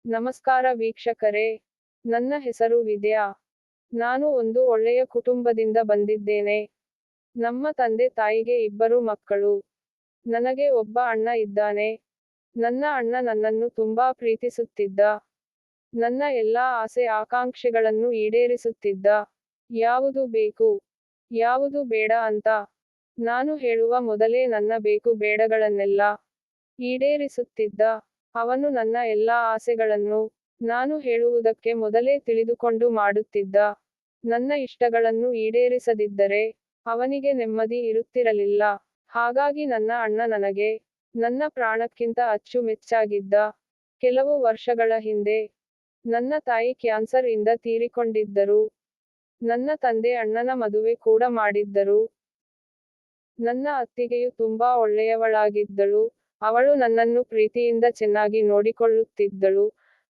ನಮಸ್ಕಾರ ವೀಕ್ಷಕರೇ, ನನ್ನ ಹೆಸರು ವಿದ್ಯಾ. ನಾನು ಒಂದು ಒಳ್ಳೆಯ ಕುಟುಂಬದಿಂದ ಬಂದಿದ್ದೇನೆ. ನಮ್ಮ ತಂದೆ ತಾಯಿಗೆ ಇಬ್ಬರು ಮಕ್ಕಳು. ನನಗೆ ಒಬ್ಬ ಅಣ್ಣ ಇದ್ದಾನೆ. ನನ್ನ ಅಣ್ಣ ನನ್ನನ್ನು ತುಂಬಾ ಪ್ರೀತಿಸುತ್ತಿದ್ದ. ನನ್ನ ಎಲ್ಲಾ ಆಸೆ ಆಕಾಂಕ್ಷೆಗಳನ್ನು ಈಡೇರಿಸುತ್ತಿದ್ದ. ಯಾವುದು ಬೇಕು, ಯಾವುದು ಬೇಡ ಅಂತ ನಾನು ಹೇಳುವ ಮೊದಲೇ ನನ್ನ ಬೇಕು ಬೇಡಗಳನ್ನೆಲ್ಲ ಈಡೇರಿಸುತ್ತಿದ್ದ. ಅವನು ನನ್ನ ಎಲ್ಲಾ ಆಸೆಗಳನ್ನು ನಾನು ಹೇಳುವುದಕ್ಕೆ ಮೊದಲೇ ತಿಳಿದುಕೊಂಡು ಮಾಡುತ್ತಿದ್ದ. ನನ್ನ ಇಷ್ಟಗಳನ್ನು ಈಡೇರಿಸದಿದ್ದರೆ ಅವನಿಗೆ ನೆಮ್ಮದಿ ಇರುತ್ತಿರಲಿಲ್ಲ. ಹಾಗಾಗಿ ನನ್ನ ಅಣ್ಣ ನನಗೆ ನನ್ನ ಪ್ರಾಣಕ್ಕಿಂತ ಅಚ್ಚುಮೆಚ್ಚಾಗಿದ್ದ. ಕೆಲವು ವರ್ಷಗಳ ಹಿಂದೆ ನನ್ನ ತಾಯಿ ಕ್ಯಾನ್ಸರ್ ಇಂದ ತೀರಿಕೊಂಡಿದ್ದರು. ನನ್ನ ತಂದೆ ಅಣ್ಣನ ಮದುವೆ ಕೂಡ ಮಾಡಿದ್ದರು. ನನ್ನ ಅತ್ತಿಗೆಯು ತುಂಬಾ ಒಳ್ಳೆಯವಳಾಗಿದ್ದಳು. ಅವಳು ನನ್ನನ್ನು ಪ್ರೀತಿಯಿಂದ ಚೆನ್ನಾಗಿ ನೋಡಿಕೊಳ್ಳುತ್ತಿದ್ದಳು.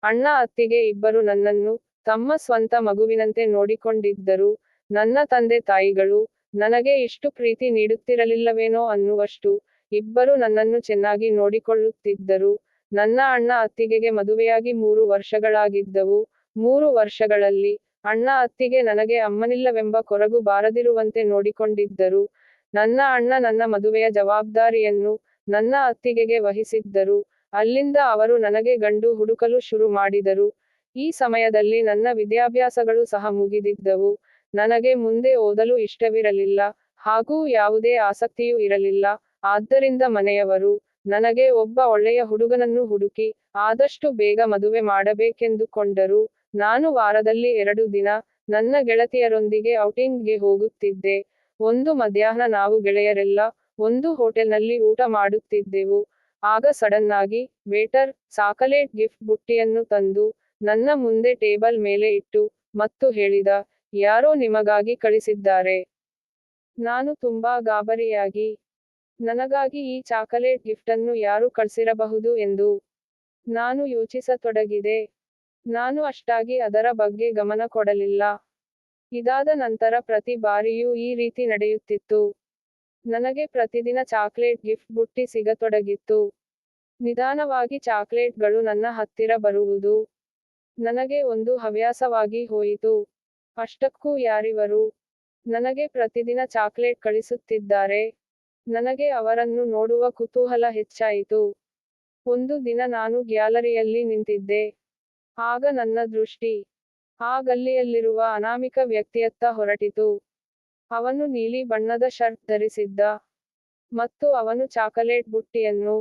ಅಣ್ಣ ಅತ್ತಿಗೆ ಇಬ್ಬರು ನನ್ನನ್ನು ತಮ್ಮ ಸ್ವಂತ ಮಗುವಿನಂತೆ ನೋಡಿಕೊಂಡಿದ್ದರು. ನನ್ನ ತಂದೆ ತಾಯಿಗಳು ನನಗೆ ಇಷ್ಟು ಪ್ರೀತಿ ನೀಡುತ್ತಿರಲಿಲ್ಲವೇನೋ ಅನ್ನುವಷ್ಟು ಇಬ್ಬರು ನನ್ನನ್ನು ಚೆನ್ನಾಗಿ ನೋಡಿಕೊಳ್ಳುತ್ತಿದ್ದರು. ನನ್ನ ಅಣ್ಣ ಅತ್ತಿಗೆಗೆ ಮದುವೆಯಾಗಿ 3 ವರ್ಷಗಳಾಗಿದ್ದವು. 3 ವರ್ಷಗಳಲ್ಲಿ ಅಣ್ಣ ಅತ್ತಿಗೆ ನನಗೆ ಅಮ್ಮನಿಲ್ಲವೆಂಬ ಕೊರಗು ಬಾರದಿರುವಂತೆ ನೋಡಿಕೊಂಡಿದ್ದರು. ನನ್ನ ಅಣ್ಣ ನನ್ನ ಮದುವೆಯ ಜವಾಬ್ದಾರಿಯನ್ನು ನನ್ನ ಅತ್ತಿಗೆಗೆ ವಹಿಸಿದ್ದರು. ಅಲ್ಲಿಂದ ಅವರು ನನಗೆ ಗಂಡು ಹುಡುಕಲು ಶುರು ಮಾಡಿದರು. ಈ ಸಮಯದಲ್ಲಿ ನನ್ನ ವಿದ್ಯಾಭ್ಯಾಸಗಳು ಸಹ ಮುಗಿದಿದ್ದವು. ನನಗೆ ಮುಂದೆ ಓದಲು ಇಷ್ಟವಿರಲಿಲ್ಲ, ಹಾಗೂ ಯಾವುದೇ ಆಸಕ್ತಿಯೂ ಇರಲಿಲ್ಲ. ಆದ್ದರಿಂದ ಮನೆಯವರು ನನಗೆ ಒಬ್ಬ ಒಳ್ಳೆಯ ಹುಡುಗನನ್ನು ಹುಡುಕಿ ಆದಷ್ಟು ಬೇಗ ಮದುವೆ ಮಾಡಬೇಕೆಂದುಕೊಂಡರು. ನಾನು ವಾರದಲ್ಲಿ 2 ದಿನ ನನ್ನ ಗೆಳತಿಯರೊಂದಿಗೆ ಔಟಿಂಗ್ಗೆ ಹೋಗುತ್ತಿದ್ದೆ. ಒಂದು ಮಧ್ಯಾಹ್ನ ನಾವು ಗೆಳೆಯರೆಲ್ಲ ಒಂದು ಹೋಟೆಲ್ನಲ್ಲಿ ಊಟ ಮಾಡುತ್ತಿದ್ದೆವು. ಆಗ ಸಡನ್ನಾಗಿ ವೇಟರ್ ಚಾಕಲೇಟ್ ಗಿಫ್ಟ್ ಬುಟ್ಟಿಯನ್ನು ತಂದು ನನ್ನ ಮುಂದೆ ಟೇಬಲ್ ಮೇಲೆ ಇಟ್ಟು ಮತ್ತು ಹೇಳಿದ, ಯಾರೋ ನಿಮಗಾಗಿ ಕಳಿಸಿದ್ದಾರೆ. ನಾನು ತುಂಬಾ ಗಾಬರಿಯಾಗಿ, ನನಗಾಗಿ ಈ ಚಾಕಲೇಟ್ ಗಿಫ್ಟನ್ನು ಯಾರು ಕಳ್ಸಿರಬಹುದು ಎಂದು ನಾನು ಯೋಚಿಸತೊಡಗಿದೆ. ನಾನು ಅಷ್ಟಾಗಿ ಅದರ ಬಗ್ಗೆ ಗಮನ ಕೊಡಲಿಲ್ಲ. ಇದಾದ ನಂತರ ಪ್ರತಿ ಬಾರಿಯೂ ಈ ರೀತಿ ನಡೆಯುತ್ತಿತ್ತು. ನನಗೆ ಪ್ರತಿದಿನ ಚಾಕ್ಲೇಟ್ ಗಿಫ್ಟ್ ಬುಟ್ಟಿ ಸಿಗತೊಡಗಿತ್ತು. ನಿಧಾನವಾಗಿ ಚಾಕ್ಲೇಟ್ಗಳು ನನ್ನ ಹತ್ತಿರ ಬರುವುದು ನನಗೆ ಒಂದು ಹವ್ಯಾಸವಾಗಿ ಹೋಯಿತು. ಅಷ್ಟಕ್ಕೂ ಯಾರಿವರು ನನಗೆ ಪ್ರತಿದಿನ ಚಾಕ್ಲೇಟ್ ಕಳಿಸುತ್ತಿದ್ದಾರೆ? ನನಗೆ ಅವರನ್ನು ನೋಡುವ ಕುತೂಹಲ ಹೆಚ್ಚಾಯಿತು. ಒಂದು ದಿನ ನಾನು ಗ್ಯಾಲರಿಯಲ್ಲಿ ನಿಂತಿದ್ದೆ. ಆಗ ನನ್ನ ದೃಷ್ಟಿ ಆ ಗಲ್ಲಿಯಲ್ಲಿರುವ ಅನಾಮಿಕ ವ್ಯಕ್ತಿಯತ್ತ ಹೊರಟಿತು. ಅವನು ನೀಲಿ ಬಣ್ಣದ ಶರ್ಟ್ ಧರಿಸಿದ್ದ. ಮತ್ತು ಅವನು ಚಾಕಲೇಟ್ ಬುಟ್ಟಿಯನ್ನು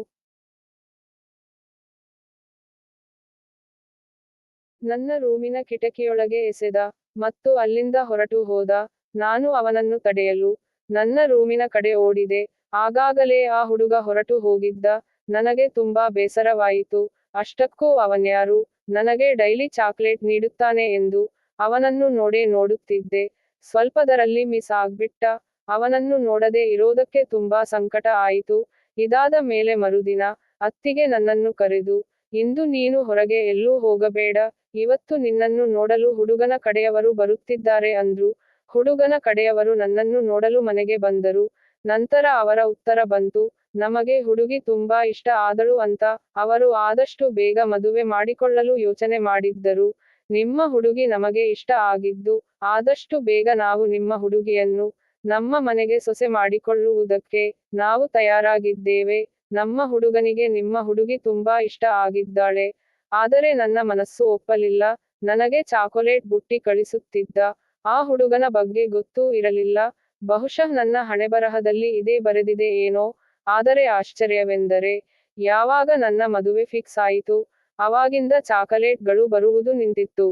ನನ್ನ ರೂಮಿನ ಕಿಟಕಿಯೊಳಗೆ ಎಸೆದ. ಮತ್ತು ಅಲ್ಲಿಂದ ಹೊರಟು ಹೋದ. ನಾನು ಅವನನ್ನು ತಡೆಯಲು ನನ್ನ ರೂಮಿನ ಕಡೆ ಓಡಿದೆ. ಆಗಾಗಲೇ ಆ ಹುಡುಗ ಹೊರಟು ಹೋಗಿದ್ದ. ನನಗೆ ತುಂಬಾ ಬೇಸರವಾಯಿತು. ಅಷ್ಟಕ್ಕೂ ಅವನ್ಯಾರು ನನಗೆ ಡೈಲಿ ಚಾಕ್ಲೇಟ್ ನೀಡುತ್ತಾನೆ ಎಂದು ಅವನನ್ನು ನೋಡುತ್ತಿದ್ದೆ. ಸ್ವಲ್ಪದರಲ್ಲಿ ಮಿಸ್ ಆಗ್ಬಿಟ್ಟ. ಅವನನ್ನು ನೋಡದೆ ಇರೋದಕ್ಕೆ ತುಂಬಾ ಸಂಕಟ ಆಯಿತು. ಇದಾದ ಮೇಲೆ ಮರುದಿನ ಅತ್ತಿಗೆ ನನ್ನನ್ನು ಕರೆದು, ಇಂದು ನೀನು ಹೊರಗೆ ಎಲ್ಲೂ ಹೋಗಬೇಡ, ಇವತ್ತು ನಿನ್ನನ್ನು ನೋಡಲು ಹುಡುಗನ ಕಡೆಯವರು ಬರುತ್ತಿದ್ದಾರೆ ಅಂದ್ರು. ಹುಡುಗನ ಕಡೆಯವರು ನನ್ನನ್ನು ನೋಡಲು ಮನೆಗೆ ಬಂದರು. ನಂತರ ಅವರ ಉತ್ತರ ಬಂತು, ನಮಗೆ ಹುಡುಗಿ ತುಂಬಾ ಇಷ್ಟ ಆದಳು ಅಂತ. ಅವರು ಆದಷ್ಟು ಬೇಗ ಮದುವೆ ಮಾಡಿಕೊಳ್ಳಲು ಯೋಚನೆ ಮಾಡಿದ್ದರು. ನಿಮ್ಮ ಹುಡುಗಿ ನಮಗೆ ಇಷ್ಟ ಆಗಿದ್ದು, ಆದಷ್ಟು ಬೇಗ ನಾವು ನಿಮ್ಮ ಹುಡುಗಿಯನ್ನು ನಮ್ಮ ಮನೆಗೆ ಸೊಸೆ ಮಾಡಿಕೊಳ್ಳುವುದಕ್ಕೆ ನಾವು ತಯಾರಾಗಿದ್ದೇವೆ. ನಮ್ಮ ಹುಡುಗನಿಗೆ ನಿಮ್ಮ ಹುಡುಗಿ ತುಂಬಾ ಇಷ್ಟ ಆಗಿದ್ದಾಳೆ. ಆದರೆ ನನ್ನ ಮನಸ್ಸು ಒಪ್ಪಲಿಲ್ಲ. ನನಗೆ ಚಾಕೊಲೇಟ್ ಬುಟ್ಟಿ ಕಳಿಸುತ್ತಿದ್ದ ಆ ಹುಡುಗನ ಬಗ್ಗೆ ಗೊತ್ತೂ ಇರಲಿಲ್ಲ. ಬಹುಶಃ ನನ್ನ ಹಣೆಬರಹದಲ್ಲಿ ಇದೇ ಬರೆದಿದೆ ಏನೋ. ಆದರೆ ಆಶ್ಚರ್ಯವೆಂದರೆ, ಯಾವಾಗ ನನ್ನ ಮದುವೆ ಫಿಕ್ಸ್ ಆಯಿತು, ಅವಾಗಿಂದ ಚಾಕಲೇಟ್ಗಳು ಬರುವುದು ನಿಂತಿತ್ತು.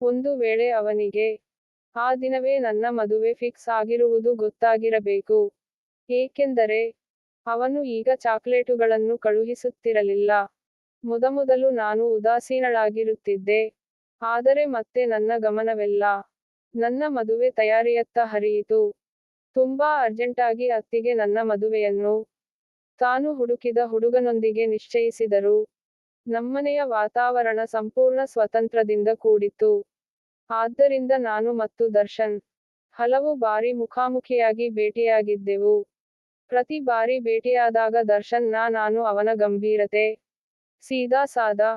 ಒಂದು ವೇಳೆ ಅವನಿಗೆ ಆ ದಿನವೇ ನನ್ನ ಮದುವೆ ಫಿಕ್ಸ್ ಆಗಿರುವುದು ಗೊತ್ತಾಗಿರಬೇಕು. ಏಕೆಂದರೆ ಅವನು ಈಗ ಚಾಕ್ಲೇಟುಗಳನ್ನು ಕಳುಹಿಸುತ್ತಿರಲಿಲ್ಲ. ಮೊದಮೊದಲು ನಾನು ಉದಾಸೀನಳಾಗಿರುತ್ತಿದ್ದೆ. ಆದರೆ ಮತ್ತೆ ನನ್ನ ಗಮನವೆಲ್ಲ ನನ್ನ ಮದುವೆ ತಯಾರಿಯತ್ತ ಹರಿಯಿತು. ತುಂಬಾ ಅರ್ಜೆಂಟಾಗಿ ಅತ್ತಿಗೆ ನನ್ನ ಮದುವೆಯನ್ನು ತಾನು ಹುಡುಕಿದ ಹುಡುಗನೊಂದಿಗೆ ನಿಶ್ಚಯಿಸಿದರು. ನಮ್ಮನೆಯ ವಾತಾವರಣ ಸಂಪೂರ್ಣ ಸ್ವತಂತ್ರದಿಂದ ಕೂಡಿತ್ತು. ಆದ್ದರಿಂದ ನಾನು ಮತ್ತು ದರ್ಶನ್ ಹಲವು ಬಾರಿ ಮುಖಾಮುಖಿಯಾಗಿ ಭೇಟಿಯಾಗಿದ್ದೆವು. ಪ್ರತಿ ಬಾರಿ ಭೇಟಿಯಾದಾಗ ದರ್ಶನ್ ನಾನು ಅವನ ಗಂಭೀರತೆ, ಸೀದಾ ಸಾದಾ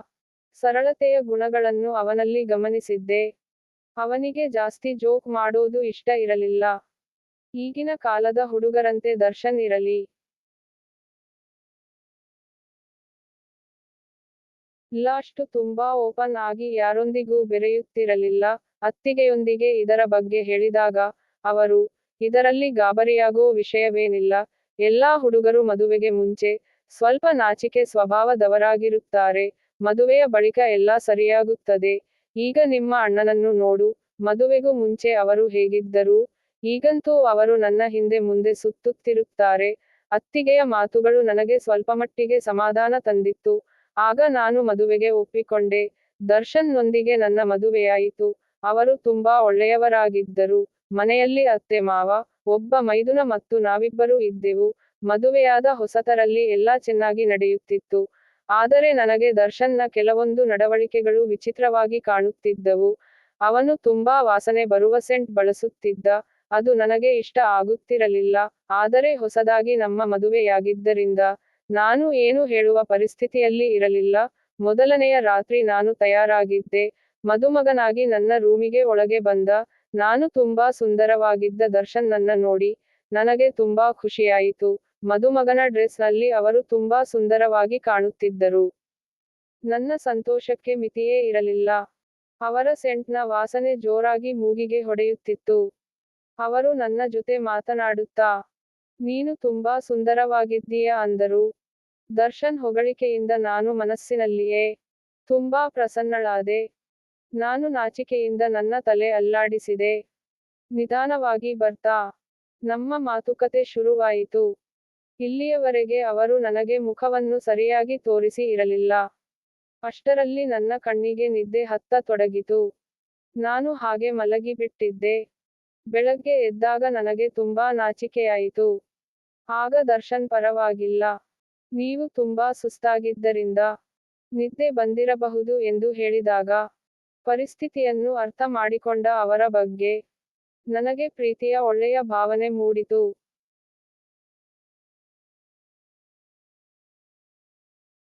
ಸರಳತೆಯ ಗುಣಗಳನ್ನು ಅವನಲ್ಲಿ ಗಮನಿಸಿದ್ದೆ. ಅವನಿಗೆ ಜಾಸ್ತಿ ಜೋಕ್ ಮಾಡೋದು ಇಷ್ಟ ಇರಲಿಲ್ಲ. ಈಗಿನ ಕಾಲದ ಹುಡುಗರಂತೆ ದರ್ಶನ್ ಇರಲಿ. ಇಲ್ಲ, ಅಷ್ಟು ತುಂಬಾ ಓಪನ್ ಆಗಿ ಯಾರೊಂದಿಗೂ ಬೆರೆಯುತ್ತಿರಲಿಲ್ಲ. ಅತ್ತಿಗೆಯೊಂದಿಗೆ ಇದರ ಬಗ್ಗೆ ಹೇಳಿದಾಗ ಅವರು, ಇದರಲ್ಲಿ ಗಾಬರಿಯಾಗೋ ವಿಷಯವೇನಿಲ್ಲ. ಎಲ್ಲಾ ಹುಡುಗರು ಮದುವೆಗೆ ಮುಂಚೆ ಸ್ವಲ್ಪ ನಾಚಿಕೆ ಸ್ವಭಾವದವರಾಗಿರುತ್ತಾರೆ. ಮದುವೆಯ ಬಳಿಕ ಎಲ್ಲ ಸರಿಯಾಗುತ್ತದೆ. ಈಗ ನಿಮ್ಮ ಅಣ್ಣನನ್ನು ನೋಡು, ಮದುವೆಗೂ ಮುಂಚೆ ಅವರು ಹೇಗಿದ್ದರು, ಈಗಂತೂ ಅವರು ನನ್ನ ಹಿಂದೆ ಮುಂದೆ ಸುತ್ತುತ್ತಿರುತ್ತಾರೆ. ಅತ್ತಿಗೆಯ ಮಾತುಗಳು ನನಗೆ ಸ್ವಲ್ಪಮಟ್ಟಿಗೆ ಸಮಾಧಾನ ತಂದಿತ್ತು. ಆಗ ನಾನು ಮದುವೆಗೆ ಒಪ್ಪಿಕೊಂಡೆ. ದರ್ಶನ್ ನೊಂದಿಗೆ ನನ್ನ ಮದುವೆಯಾಯಿತು. ಅವರು ತುಂಬಾ ಒಳ್ಳೆಯವರಾಗಿದ್ದರು. ಮನೆಯಲ್ಲಿ ಅತ್ತೆ ಮಾವ, ಒಬ್ಬ ಮೈದುನ ಮತ್ತು ನಾವಿಬ್ಬರು ಇದ್ದೆವು. ಮದುವೆಯಾದ ಹೊಸತರಲ್ಲಿ ಎಲ್ಲಾ ಚೆನ್ನಾಗಿ ನಡೆಯುತ್ತಿತ್ತು. ಆದರೆ ನನಗೆ ದರ್ಶನ್ನ ಕೆಲವೊಂದು ನಡವಳಿಕೆಗಳು ವಿಚಿತ್ರವಾಗಿ ಕಾಣುತ್ತಿದ್ದವು. ಅವನು ತುಂಬಾ ವಾಸನೆ ಬರುವ ಸೆಂಟ್ ಬಳಸುತ್ತಿದ್ದ. ಅದು ನನಗೆ ಇಷ್ಟ ಆಗುತ್ತಿರಲಿಲ್ಲ. ಆದರೆ ಹೊಸದಾಗಿ ನಮ್ಮ ಮದುವೆಯಾಗಿದ್ದರಿಂದ ನಾನು ಏನು ಹೇಳುವ ಪರಿಸ್ಥಿತಿಯಲ್ಲಿ ಇರಲಿಲ್ಲ. ಮೊದಲನೆಯ ರಾತ್ರಿ ನಾನು ತಯಾರಾಗಿದ್ದೆ. ಮದುಮಗನಾಗಿ ನನ್ನ ರೂಮಿಗೆ ಒಳಗೆ ಬಂದ. ನಾನು ತುಂಬಾ ಸುಂದರವಾಗಿದ್ದ ದರ್ಶನ್ ನನ್ನ ನೋಡಿ ನನಗೆ ತುಂಬಾ ಖುಷಿಯಾಯಿತು. ಮದುಮಗನ ಡ್ರೆಸ್ ನಲ್ಲಿ ಅವರು ತುಂಬಾ ಸುಂದರವಾಗಿ ಕಾಣುತ್ತಿದ್ದರು. ನನ್ನ ಸಂತೋಷಕ್ಕೆ ಮಿತಿಯೇ ಇರಲಿಲ್ಲ. ಅವರ ಸೆಂಟ್ನ ವಾಸನೆ ಜೋರಾಗಿ ಮೂಗಿಗೆ ಹೊಡೆಯುತ್ತಿತ್ತು. ಅವರು ನನ್ನ ಜೊತೆ ಮಾತನಾಡುತ್ತಾ, ನೀನು ತುಂಬಾ ಸುಂದರವಾಗಿದ್ದೀಯ ಅಂದರು. ದರ್ಶನ್ ಹೊಗಳಿಕೆಯಿಂದ ನಾನು ಮನಸ್ಸಿನಲ್ಲಿಯೇ ತುಂಬಾ ಪ್ರಸನ್ನಳಾದೆ. ನಾನು ನಾಚಿಕೆಯಿಂದ ನನ್ನ ತಲೆ ಅಲ್ಲಾಡಿಸಿದೆ. ನಿಧಾನವಾಗಿ ಬರ್ತಾ ನಮ್ಮ ಮಾತುಕತೆ ಶುರುವಾಯಿತು. ಇಲ್ಲಿಯವರೆಗೆ ಅವರು ನನಗೆ ಮುಖವನ್ನು ಸರಿಯಾಗಿ ತೋರಿಸಿ ಇರಲಿಲ್ಲ. ಅಷ್ಟರಲ್ಲಿ ನನ್ನ ಕಣ್ಣಿಗೆ ನಿದ್ದೆ ಹತ್ತತೊಡಗಿತು. ನಾನು ಹಾಗೆ ಮಲಗಿಬಿಟ್ಟಿದ್ದೆ. ಬೆಳಗ್ಗೆ ಎದ್ದಾಗ ನನಗೆ ತುಂಬಾ ನಾಚಿಕೆಯಾಯಿತು. ಆಗ ದರ್ಶನ್, ಪರವಾಗಿಲ್ಲ, ನೀವು ತುಂಬಾ ಸುಸ್ತಾಗಿದ್ದರಿಂದ ನಿದ್ದೆ ಬಂದಿರಬಹುದು ಎಂದು ಹೇಳಿದಾಗ ಪರಿಸ್ಥಿತಿಯನ್ನು ಅರ್ಥ ಮಾಡಿಕೊಂಡ ಅವರ ಬಗ್ಗೆ ನನಗೆ ಪ್ರೀತಿಯ ಒಳ್ಳೆಯ ಭಾವನೆ ಮೂಡಿತು.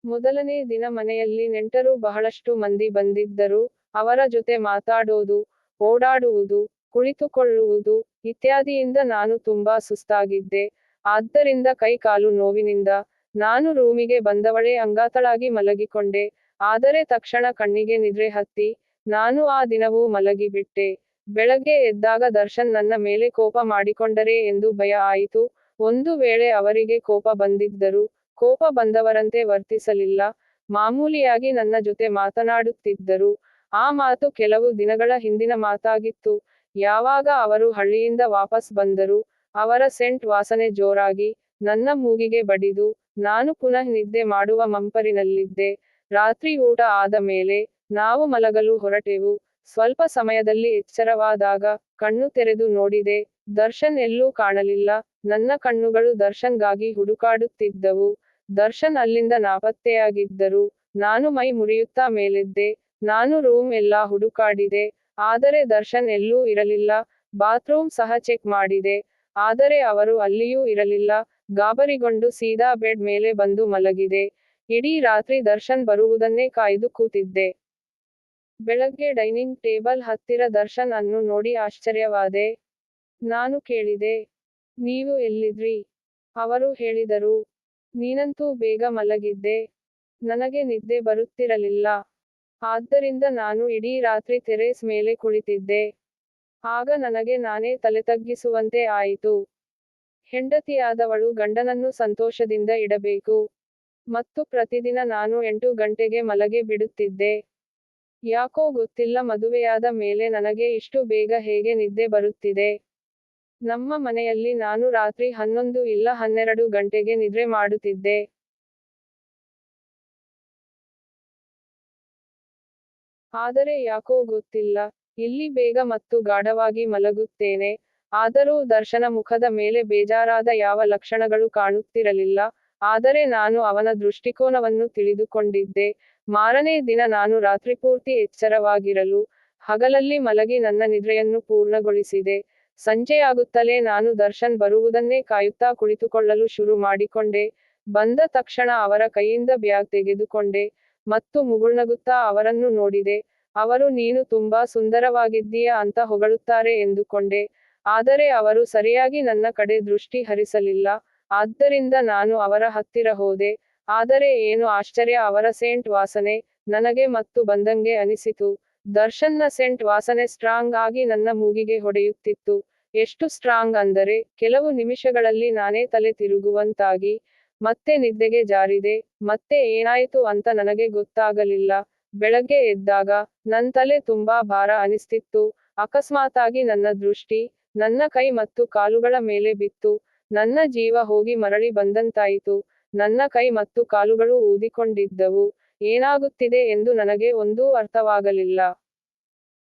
ಮೊದಲನೇ ದಿನ ಮನೆಯಲ್ಲಿ ನೆಂಟರು ಬಹಳಷ್ಟು ಮಂದಿ ಬಂದಿದ್ದರು. ಅವರ ಜೊತೆ ಮಾತಾಡೋದು, ಓಡಾಡುವುದು, ಕುಳಿತುಕೊಳ್ಳುವುದು ಇತ್ಯಾದಿಯಿಂದ ನಾನು ತುಂಬಾ ಸುಸ್ತಾಗಿದ್ದೆ. ಆದ್ದರಿಂದ ಕೈ ಕಾಲು ನೋವಿನಿಂದ ನಾನು ರೂಮಿಗೆ ಬಂದವಳೇ ಅಂಗಾತಳಾಗಿ ಮಲಗಿಕೊಂಡೆ. ಆದರೆ ತಕ್ಷಣ ಕಣ್ಣಿಗೆ ನಿದ್ರೆ ಹತ್ತಿ ನಾನು ಆ ದಿನವೂ ಮಲಗಿಬಿಟ್ಟೆ. ಬೆಳಗ್ಗೆ ಎದ್ದಾಗ ದರ್ಶನ್ ನನ್ನ ಮೇಲೆ ಕೋಪ ಮಾಡಿಕೊಂಡರೆ ಎಂದು ಭಯ ಆಯಿತು. ಒಂದು ವೇಳೆ ಅವರಿಗೆ ಕೋಪ ಬಂದಿದ್ದರೂ ಕೋಪ ಬಂದವರಂತೆ ವರ್ತಿಸಲಿಲ್ಲ. ಮಾಮೂಲಿಯಾಗಿ ನನ್ನ ಜೊತೆ ಮಾತನಾಡುತ್ತಿದ್ದರು. ಆ ಮಾತು ಕೆಲವು ದಿನಗಳ ಹಿಂದಿನ ಮಾತಾಗಿತ್ತು. ಯಾವಾಗ ಅವರು ಹಳ್ಳಿಯಿಂದ ವಾಪಸ್ ಬಂದರು, ಅವರ ಸೆಂಟ್ ವಾಸನೆ ಜೋರಾಗಿ ನನ್ನ ಮೂಗಿಗೆ ಬಡಿದು ನಾನು ಪುನಃ ನಿದ್ದೆ ಮಾಡುವ ಮಂಪರಿನಲ್ಲಿದ್ದೆ. ರಾತ್ರಿ ಊಟ ಆದ ಮೇಲೆ ನಾವು ಮಲಗಲು ಹೊರಟೆವು. ಸ್ವಲ್ಪ ಸಮಯದಲ್ಲಿ ಎಚ್ಚರವಾದಾಗ ಕಣ್ಣು ತೆರೆದು ನೋಡಿದೆ. ದರ್ಶನ್ ಎಲ್ಲೂ ಕಾಣಲಿಲ್ಲ. ನನ್ನ ಕಣ್ಣುಗಳು ದರ್ಶನ್ಗಾಗಿ ಹುಡುಕಾಡುತ್ತಿದ್ದವು. ದರ್ಶನ್ ಅಲ್ಲಿಂದ ನಾಪತ್ತೆಯಾಗಿದ್ದರು. ನಾನು ಮೈ ಮುರಿಯುತ್ತಾ ಮೇಲೆದ್ದೆ. ನಾನು ರೂಮ್ ಎಲ್ಲಾ ಹುಡುಕಾಡಿದೆ. ಆದರೆ ದರ್ಶನ್ ಎಲ್ಲೂ ಇರಲಿಲ್ಲ. ಬಾತ್ರೂಮ್ ಸಹ ಚೆಕ್ ಮಾಡಿದೆ. ಆದರೆ ಅವರು ಅಲ್ಲಿಯೂ ಇರಲಿಲ್ಲ. ಗಾಬರಿಗೊಂಡು ಸೀದಾ ಬೆಡ್ ಮೇಲೆ ಬಂದು ಮಲಗಿದೆ. ಇಡೀ ರಾತ್ರಿ ದರ್ಶನ್ ಬರುವುದನ್ನೇ ಕಾಯ್ದು ಕೂತಿದ್ದೆ. ಬೆಳಗ್ಗೆ ಡೈನಿಂಗ್ ಟೇಬಲ್ ಹತ್ತಿರ ದರ್ಶನ್ ಅನ್ನು ನೋಡಿ ಆಶ್ಚರ್ಯವಾದೆ. ನಾನು ಕೇಳಿದೆ, ನೀವು ಎಲ್ಲಿದ್ರಿ? ಅವರು ಹೇಳಿದರು, ನೀನಂತೂ ಬೇಗ ಮಲಗಿದ್ದೆ. ನನಗೆ ನಿದ್ದೆ ಬರುತ್ತಿರಲಿಲ್ಲ. ಆದ್ದರಿಂದ ನಾನು ಇಡೀ ರಾತ್ರಿ ಟೆರೇಸ್ ಮೇಲೆ ಕುಳಿತಿದ್ದೆ. ಆಗ ನನಗೆ ನಾನೇ ತಲೆತಗ್ಗಿಸುವಂತೆ ಆಯಿತು. ಹೆಂಡತಿಯಾದವಳು ಗಂಡನನ್ನು ಸಂತೋಷದಿಂದ ಇಡಬೇಕು. ಮತ್ತು ಪ್ರತಿದಿನ ನಾನು 8 ಗಂಟೆಗೆ ಮಲಗೆ ಬಿಡುತ್ತಿದ್ದೆ. ಯಾಕೋ ಗೊತ್ತಿಲ್ಲ, ಮದುವೆಯಾದ ಮೇಲೆ ನನಗೆ ಇಷ್ಟು ಬೇಗ ಹೇಗೆ ನಿದ್ದೆ ಬರುತ್ತಿದೆ. ನಮ್ಮ ಮನೆಯಲ್ಲಿ ನಾನು ರಾತ್ರಿ 11 ಇಲ್ಲ 12 ಗಂಟೆಗೆ ನಿದ್ರೆ ಮಾಡುತ್ತಿದ್ದೆ. ಆದರೆ ಯಾಕೋ ಗೊತ್ತಿಲ್ಲ, ಇಲ್ಲಿ ಬೇಗ ಮತ್ತು ಗಾಢವಾಗಿ ಮಲಗುತ್ತೇನೆ. ಆದರೂ ದರ್ಶನ ಮುಖದ ಮೇಲೆ ಬೇಜಾರಾದ ಯಾವ ಲಕ್ಷಣಗಳು ಕಾಣುತ್ತಿರಲಿಲ್ಲ. ಆದರೆ ನಾನು ಅವನ ದೃಷ್ಟಿಕೋನವನ್ನು ತಿಳಿದುಕೊಂಡಿದ್ದೆ. ಮಾರನೇ ದಿನ ನಾನು ರಾತ್ರಿಪೂರ್ತಿ ಎಚ್ಚರವಾಗಿರಲು ಹಗಲಲ್ಲಿ ಮಲಗಿ ನನ್ನ ನಿದ್ರೆಯನ್ನು ಪೂರ್ಣಗೊಳಿಸಿದೆ. ಸಂಜೆಯಾಗುತ್ತಲೇ ನಾನು ದರ್ಶನ್ ಬರುವುದನ್ನೇ ಕಾಯುತ್ತಾ ಕುಳಿತುಕೊಳ್ಳಲು ಶುರು ಮಾಡಿಕೊಂಡೆ. ಬಂದ ತಕ್ಷಣ ಅವರ ಕೈಯಿಂದ ಬ್ಯಾಗ್ ತೆಗೆದುಕೊಂಡೆ. ಮತ್ತು ಮುಗುಳ್ನಗುತ್ತಾ ಅವರನ್ನು ನೋಡಿದೆ. ಅವರು ನೀನು ತುಂಬಾ ಸುಂದರವಾಗಿದ್ದೀಯಾ ಅಂತ ಹೊಗಳುತ್ತಾರೆ ಎಂದುಕೊಂಡೆ. ಆದರೆ ಅವರು ಸರಿಯಾಗಿ ನನ್ನ ಕಡೆ ದೃಷ್ಟಿ ಹರಿಸಲಿಲ್ಲ. ಆದ್ದರಿಂದ ನಾನು ಅವರ ಹತ್ತಿರ ಹೋದೆ. ಆದರೆ ಏನು ಆಶ್ಚರ್ಯ, ಅವರ ಸೆಂಟ್ ವಾಸನೆ ನನಗೆ ಮತ್ತು ಬಂದಂಗೆ ಅನಿಸಿತು. ದರ್ಶನ್ನ ಸೆಂಟ್ ವಾಸನೆ ಸ್ಟ್ರಾಂಗ್ ಆಗಿ ನನ್ನ ಮೂಗಿಗೆ ಹೊಡೆಯುತ್ತಿತ್ತು. ಎಷ್ಟು ಸ್ಟ್ರಾಂಗ್ ಅಂದರೆ ಕೆಲವು ನಿಮಿಷಗಳಲ್ಲಿ ನಾನೇ ತಲೆ ತಿರುಗುವಂತಾಗಿ ಮತ್ತೆ ನಿದ್ದೆಗೆ ಜಾರಿದೆ. ಮತ್ತೆ ಏನಾಯಿತು ಅಂತ ನನಗೆ ಗೊತ್ತಾಗಲಿಲ್ಲ. ಬೆಳಗ್ಗೆ ಎದ್ದಾಗ ನನ್ ತಲೆ ತುಂಬಾ ಭಾರ ಅನಿಸ್ತಿತ್ತು. ಅಕಸ್ಮಾತಾಗಿ ನನ್ನ ದೃಷ್ಟಿ ನನ್ನ ಕೈ ಮತ್ತು ಕಾಲುಗಳ ಮೇಲೆ ಬಿತ್ತು. ನನ್ನ ಜೀವ ಹೋಗಿ ಮರಳಿ ಬಂದಂತಾಯಿತು. ನನ್ನ ಕೈ ಮತ್ತು ಕಾಲುಗಳು ಊದಿಕೊಂಡಿದ್ದವು. ಏನಾಗುತ್ತಿದೆ ಎಂದು ನನಗೆ ಒಂದೂ ಅರ್ಥವಾಗಲಿಲ್ಲ.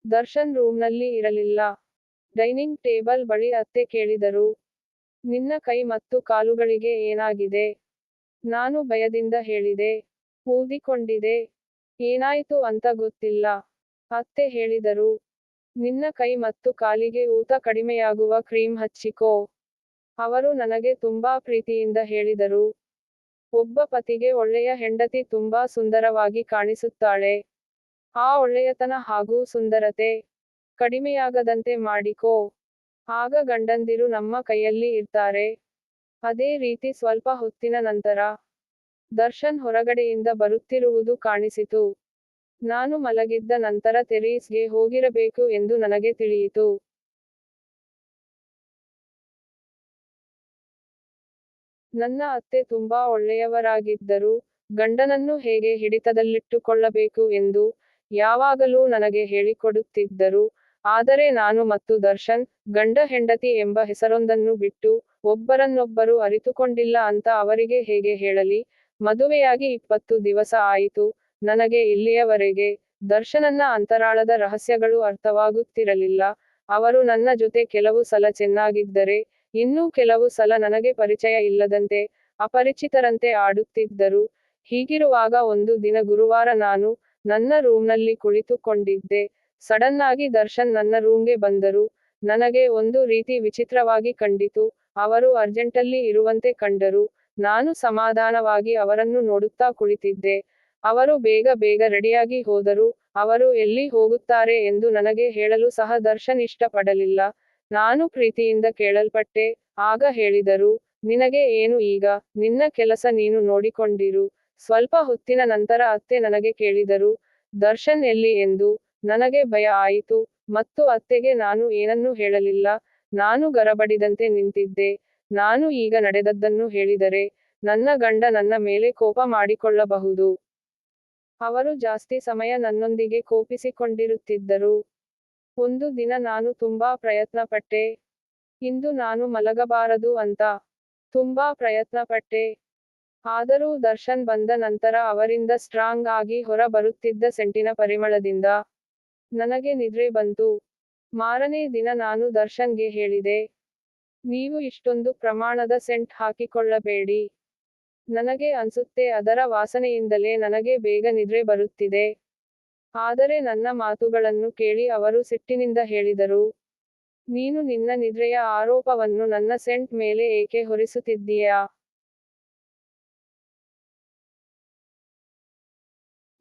ದರ್ಶನ್ ರೂಮ್ನಲ್ಲಿ ಇರಲಿಲ್ಲ. ಡೈನಿಂಗ್ ಟೇಬಲ್ ಬಳಿ ಅತ್ತೆ ಕೇಳಿದರು, ನಿನ್ನ ಕೈ ಮತ್ತು ಕಾಲುಗಳಿಗೆ ಏನಾಗಿದೆ? ನಾನು ಭಯದಿಂದ ಹೇಳಿದೆ, ಊದಿಕೊಂಡಿದೆ. ಏನಾಯಿತು ಅಂತ ಗೊತ್ತಿಲ್ಲ. ಅತ್ತೆ ಹೇಳಿದರು, ನಿನ್ನ ಕೈ ಮತ್ತು ಕಾಲಿಗೆ ಊತ ಕಡಿಮೆಯಾಗುವ ಕ್ರೀಮ್ ಹಚ್ಚಿಕೋ. ಅವರು ನನಗೆ ತುಂಬಾ ಪ್ರೀತಿಯಿಂದ ಹೇಳಿದರು, ಒಬ್ಬ ಪತಿಗೆ ಒಳ್ಳೆಯ ಹೆಂಡತಿ ತುಂಬಾ ಸುಂದರವಾಗಿ ಕಾಣಿಸುತ್ತಾಳೆ. ಆ ಒಳ್ಳೆಯತನ ಹಾಗೂ ಸುಂದರತೆ ಕಡಿಮೆಯಾಗದಂತೆ ಮಾಡಿಕೋ. ಆಗ ಗಂಡಂದಿರು ನಮ್ಮ ಕೈಯಲ್ಲಿ ಇರ್ತಾರೆ. ಅದೇ ರೀತಿ ಸ್ವಲ್ಪ ಹೊತ್ತಿನ ನಂತರ ದರ್ಶನ್ ಹೊರಗಡೆಯಿಂದ ಬರುತ್ತಿರುವುದು ಕಾಣಿಸಿತು. ನಾನು ಮಲಗಿದ್ದ ನಂತರ ಟೆರೇಸ್ಗೆ ಹೋಗಿರಬೇಕು ಎಂದು ನನಗೆ ತಿಳಿಯಿತು. ನನ್ನ ಅತ್ತೆ ತುಂಬಾ ಒಳ್ಳೆಯವರಾಗಿದ್ದರು. ಗಂಡನನ್ನು ಹೇಗೆ ಹಿಡಿತದಲ್ಲಿಟ್ಟುಕೊಳ್ಳಬೇಕು ಎಂದು ಯಾವಾಗಲೂ ನನಗೆ ಹೇಳಿಕೊಡುತ್ತಿದ್ದರು. ಆದರೆ ನಾನು ಮತ್ತು ದರ್ಶನ್ ಗಂಡ ಹೆಂಡತಿ ಎಂಬ ಹೆಸರೊಂದನ್ನು ಬಿಟ್ಟು ಒಬ್ಬರನ್ನೊಬ್ಬರು ಅರಿತುಕೊಂಡಿಲ್ಲ ಅಂತ ಅವರಿಗೆ ಹೇಗೆ ಹೇಳಲಿ? ಮದುವೆಯಾಗಿ 20 ದಿವಸ ಆಯಿತು. ನನಗೆ ಇಲ್ಲಿಯವರೆಗೆ ದರ್ಶನನ್ನ ಅಂತರಾಳದ ರಹಸ್ಯಗಳು ಅರ್ಥವಾಗುತ್ತಿರಲಿಲ್ಲ. ಅವರು ನನ್ನ ಜೊತೆ ಕೆಲವು ಸಲ ಚೆನ್ನಾಗಿದ್ದರೆ, ಇನ್ನೂ ಕೆಲವು ಸಲ ನನಗೆ ಪರಿಚಯ ಇಲ್ಲದಂತೆ ಅಪರಿಚಿತರಂತೆ ಆಡುತ್ತಿದ್ದರು. ಹೀಗಿರುವಾಗ ಒಂದು ದಿನ ಗುರುವಾರ ನಾನು ನನ್ನ ರೂಮ್ನಲ್ಲಿ ಕುಳಿತುಕೊಂಡಿದ್ದೆ. ಸಡನ್ನಾಗಿ ದರ್ಶನ್ ನನ್ನ ರೂಮ್ಗೆ ಬಂದರು. ನನಗೆ ಒಂದು ರೀತಿ ವಿಚಿತ್ರವಾಗಿ ಕಂಡಿತು. ಅವರು ಅರ್ಜೆಂಟಲ್ಲಿ ಇರುವಂತೆ ಕಂಡರು. ನಾನು ಸಮಾಧಾನವಾಗಿ ಅವರನ್ನು ನೋಡುತ್ತಾ ಕುಳಿತಿದ್ದೆ. ಅವರು ಬೇಗ ಬೇಗ ರೆಡಿಯಾಗಿ ಹೋದರು. ಅವರು ಎಲ್ಲಿ ಹೋಗುತ್ತಾರೆ ಎಂದು ನನಗೆ ಹೇಳಲು ಸಹ ದರ್ಶನ್ ಇಷ್ಟಪಡಲಿಲ್ಲ. ನಾನು ಪ್ರೀತಿಯಿಂದ ಕೇಳಲ್ಪಟ್ಟೆ. ಆಗ ಹೇಳಿದರು, ನಿನಗೆ ಏನು ಈಗ? ನಿನ್ನ ಕೆಲಸ ನೀನು ನೋಡಿಕೊಂಡಿರು. ಸ್ವಲ್ಪ ಹೊತ್ತಿನ ನಂತರ ಅತ್ತೆ ನನಗೆ ಕೇಳಿದರು, ದರ್ಶನ್ ಎಲ್ಲಿ ಎಂದು. ನನಗೆ ಭಯ ಆಯಿತು. ಮತ್ತು ಅತ್ತೆಗೆ ನಾನು ಏನನ್ನೂ ಹೇಳಲಿಲ್ಲ. ನಾನು ಗರಬಡಿದಂತೆ ನಿಂತಿದ್ದೆ. ನಾನು ಈಗ ನಡೆದದ್ದನ್ನು ಹೇಳಿದರೆ ನನ್ನ ಗಂಡ ನನ್ನ ಮೇಲೆ ಕೋಪ ಮಾಡಿಕೊಳ್ಳಬಹುದು. ಅವರು ಜಾಸ್ತಿ ಸಮಯ ನನ್ನೊಂದಿಗೆ ಕೋಪಿಸಿಕೊಂಡಿರುತ್ತಿದ್ದರು. ಒಂದು ದಿನ ನಾನು ತುಂಬಾ ಪ್ರಯತ್ನಪಟ್ಟೆ. ಇಂದು ನಾನು ಮಲಗಬಾರದು ಅಂತ ತುಂಬಾ ಪ್ರಯತ್ನಪಟ್ಟೆ. ಆದರೂ ದರ್ಶನ್ ಬಂದ ನಂತರ ಅವರಿಂದ ಸ್ಟ್ರಾಂಗ್ ಆಗಿ ಹೊರ ಬರುತ್ತಿದ್ದ ಸೆಂಟಿನ ಪರಿಮಳದಿಂದ ನನಗೆ ನಿದ್ರೆ ಬಂತು. ಮಾರನೇ ದಿನ ನಾನು ದರ್ಶನ್ಗೆ ಹೇಳಿದೆ, ನೀವು ಇಷ್ಟೊಂದು ಪ್ರಮಾಣದ ಸೆಂಟ್ ಹಾಕಿಕೊಳ್ಳಬೇಡಿ. ನನಗೆ ಅನ್ಸುತ್ತೆ ಅದರ ವಾಸನೆಯಿಂದಲೇ ನನಗೆ ಬೇಗ ನಿದ್ರೆ ಬರುತ್ತಿದೆ. ಆದರೆ ನನ್ನ ಮಾತುಗಳನ್ನು ಕೇಳಿ ಅವರು ಸಿಟ್ಟಿನಿಂದ ಹೇಳಿದರು, ನೀನು ನಿನ್ನ ನಿದ್ರೆಯ ಆರೋಪವನ್ನು ನನ್ನ ಸೆಂಟ್ ಮೇಲೆ ಏಕೆ ಹೊರಿಸುತ್ತಿದ್ದೀಯಾ?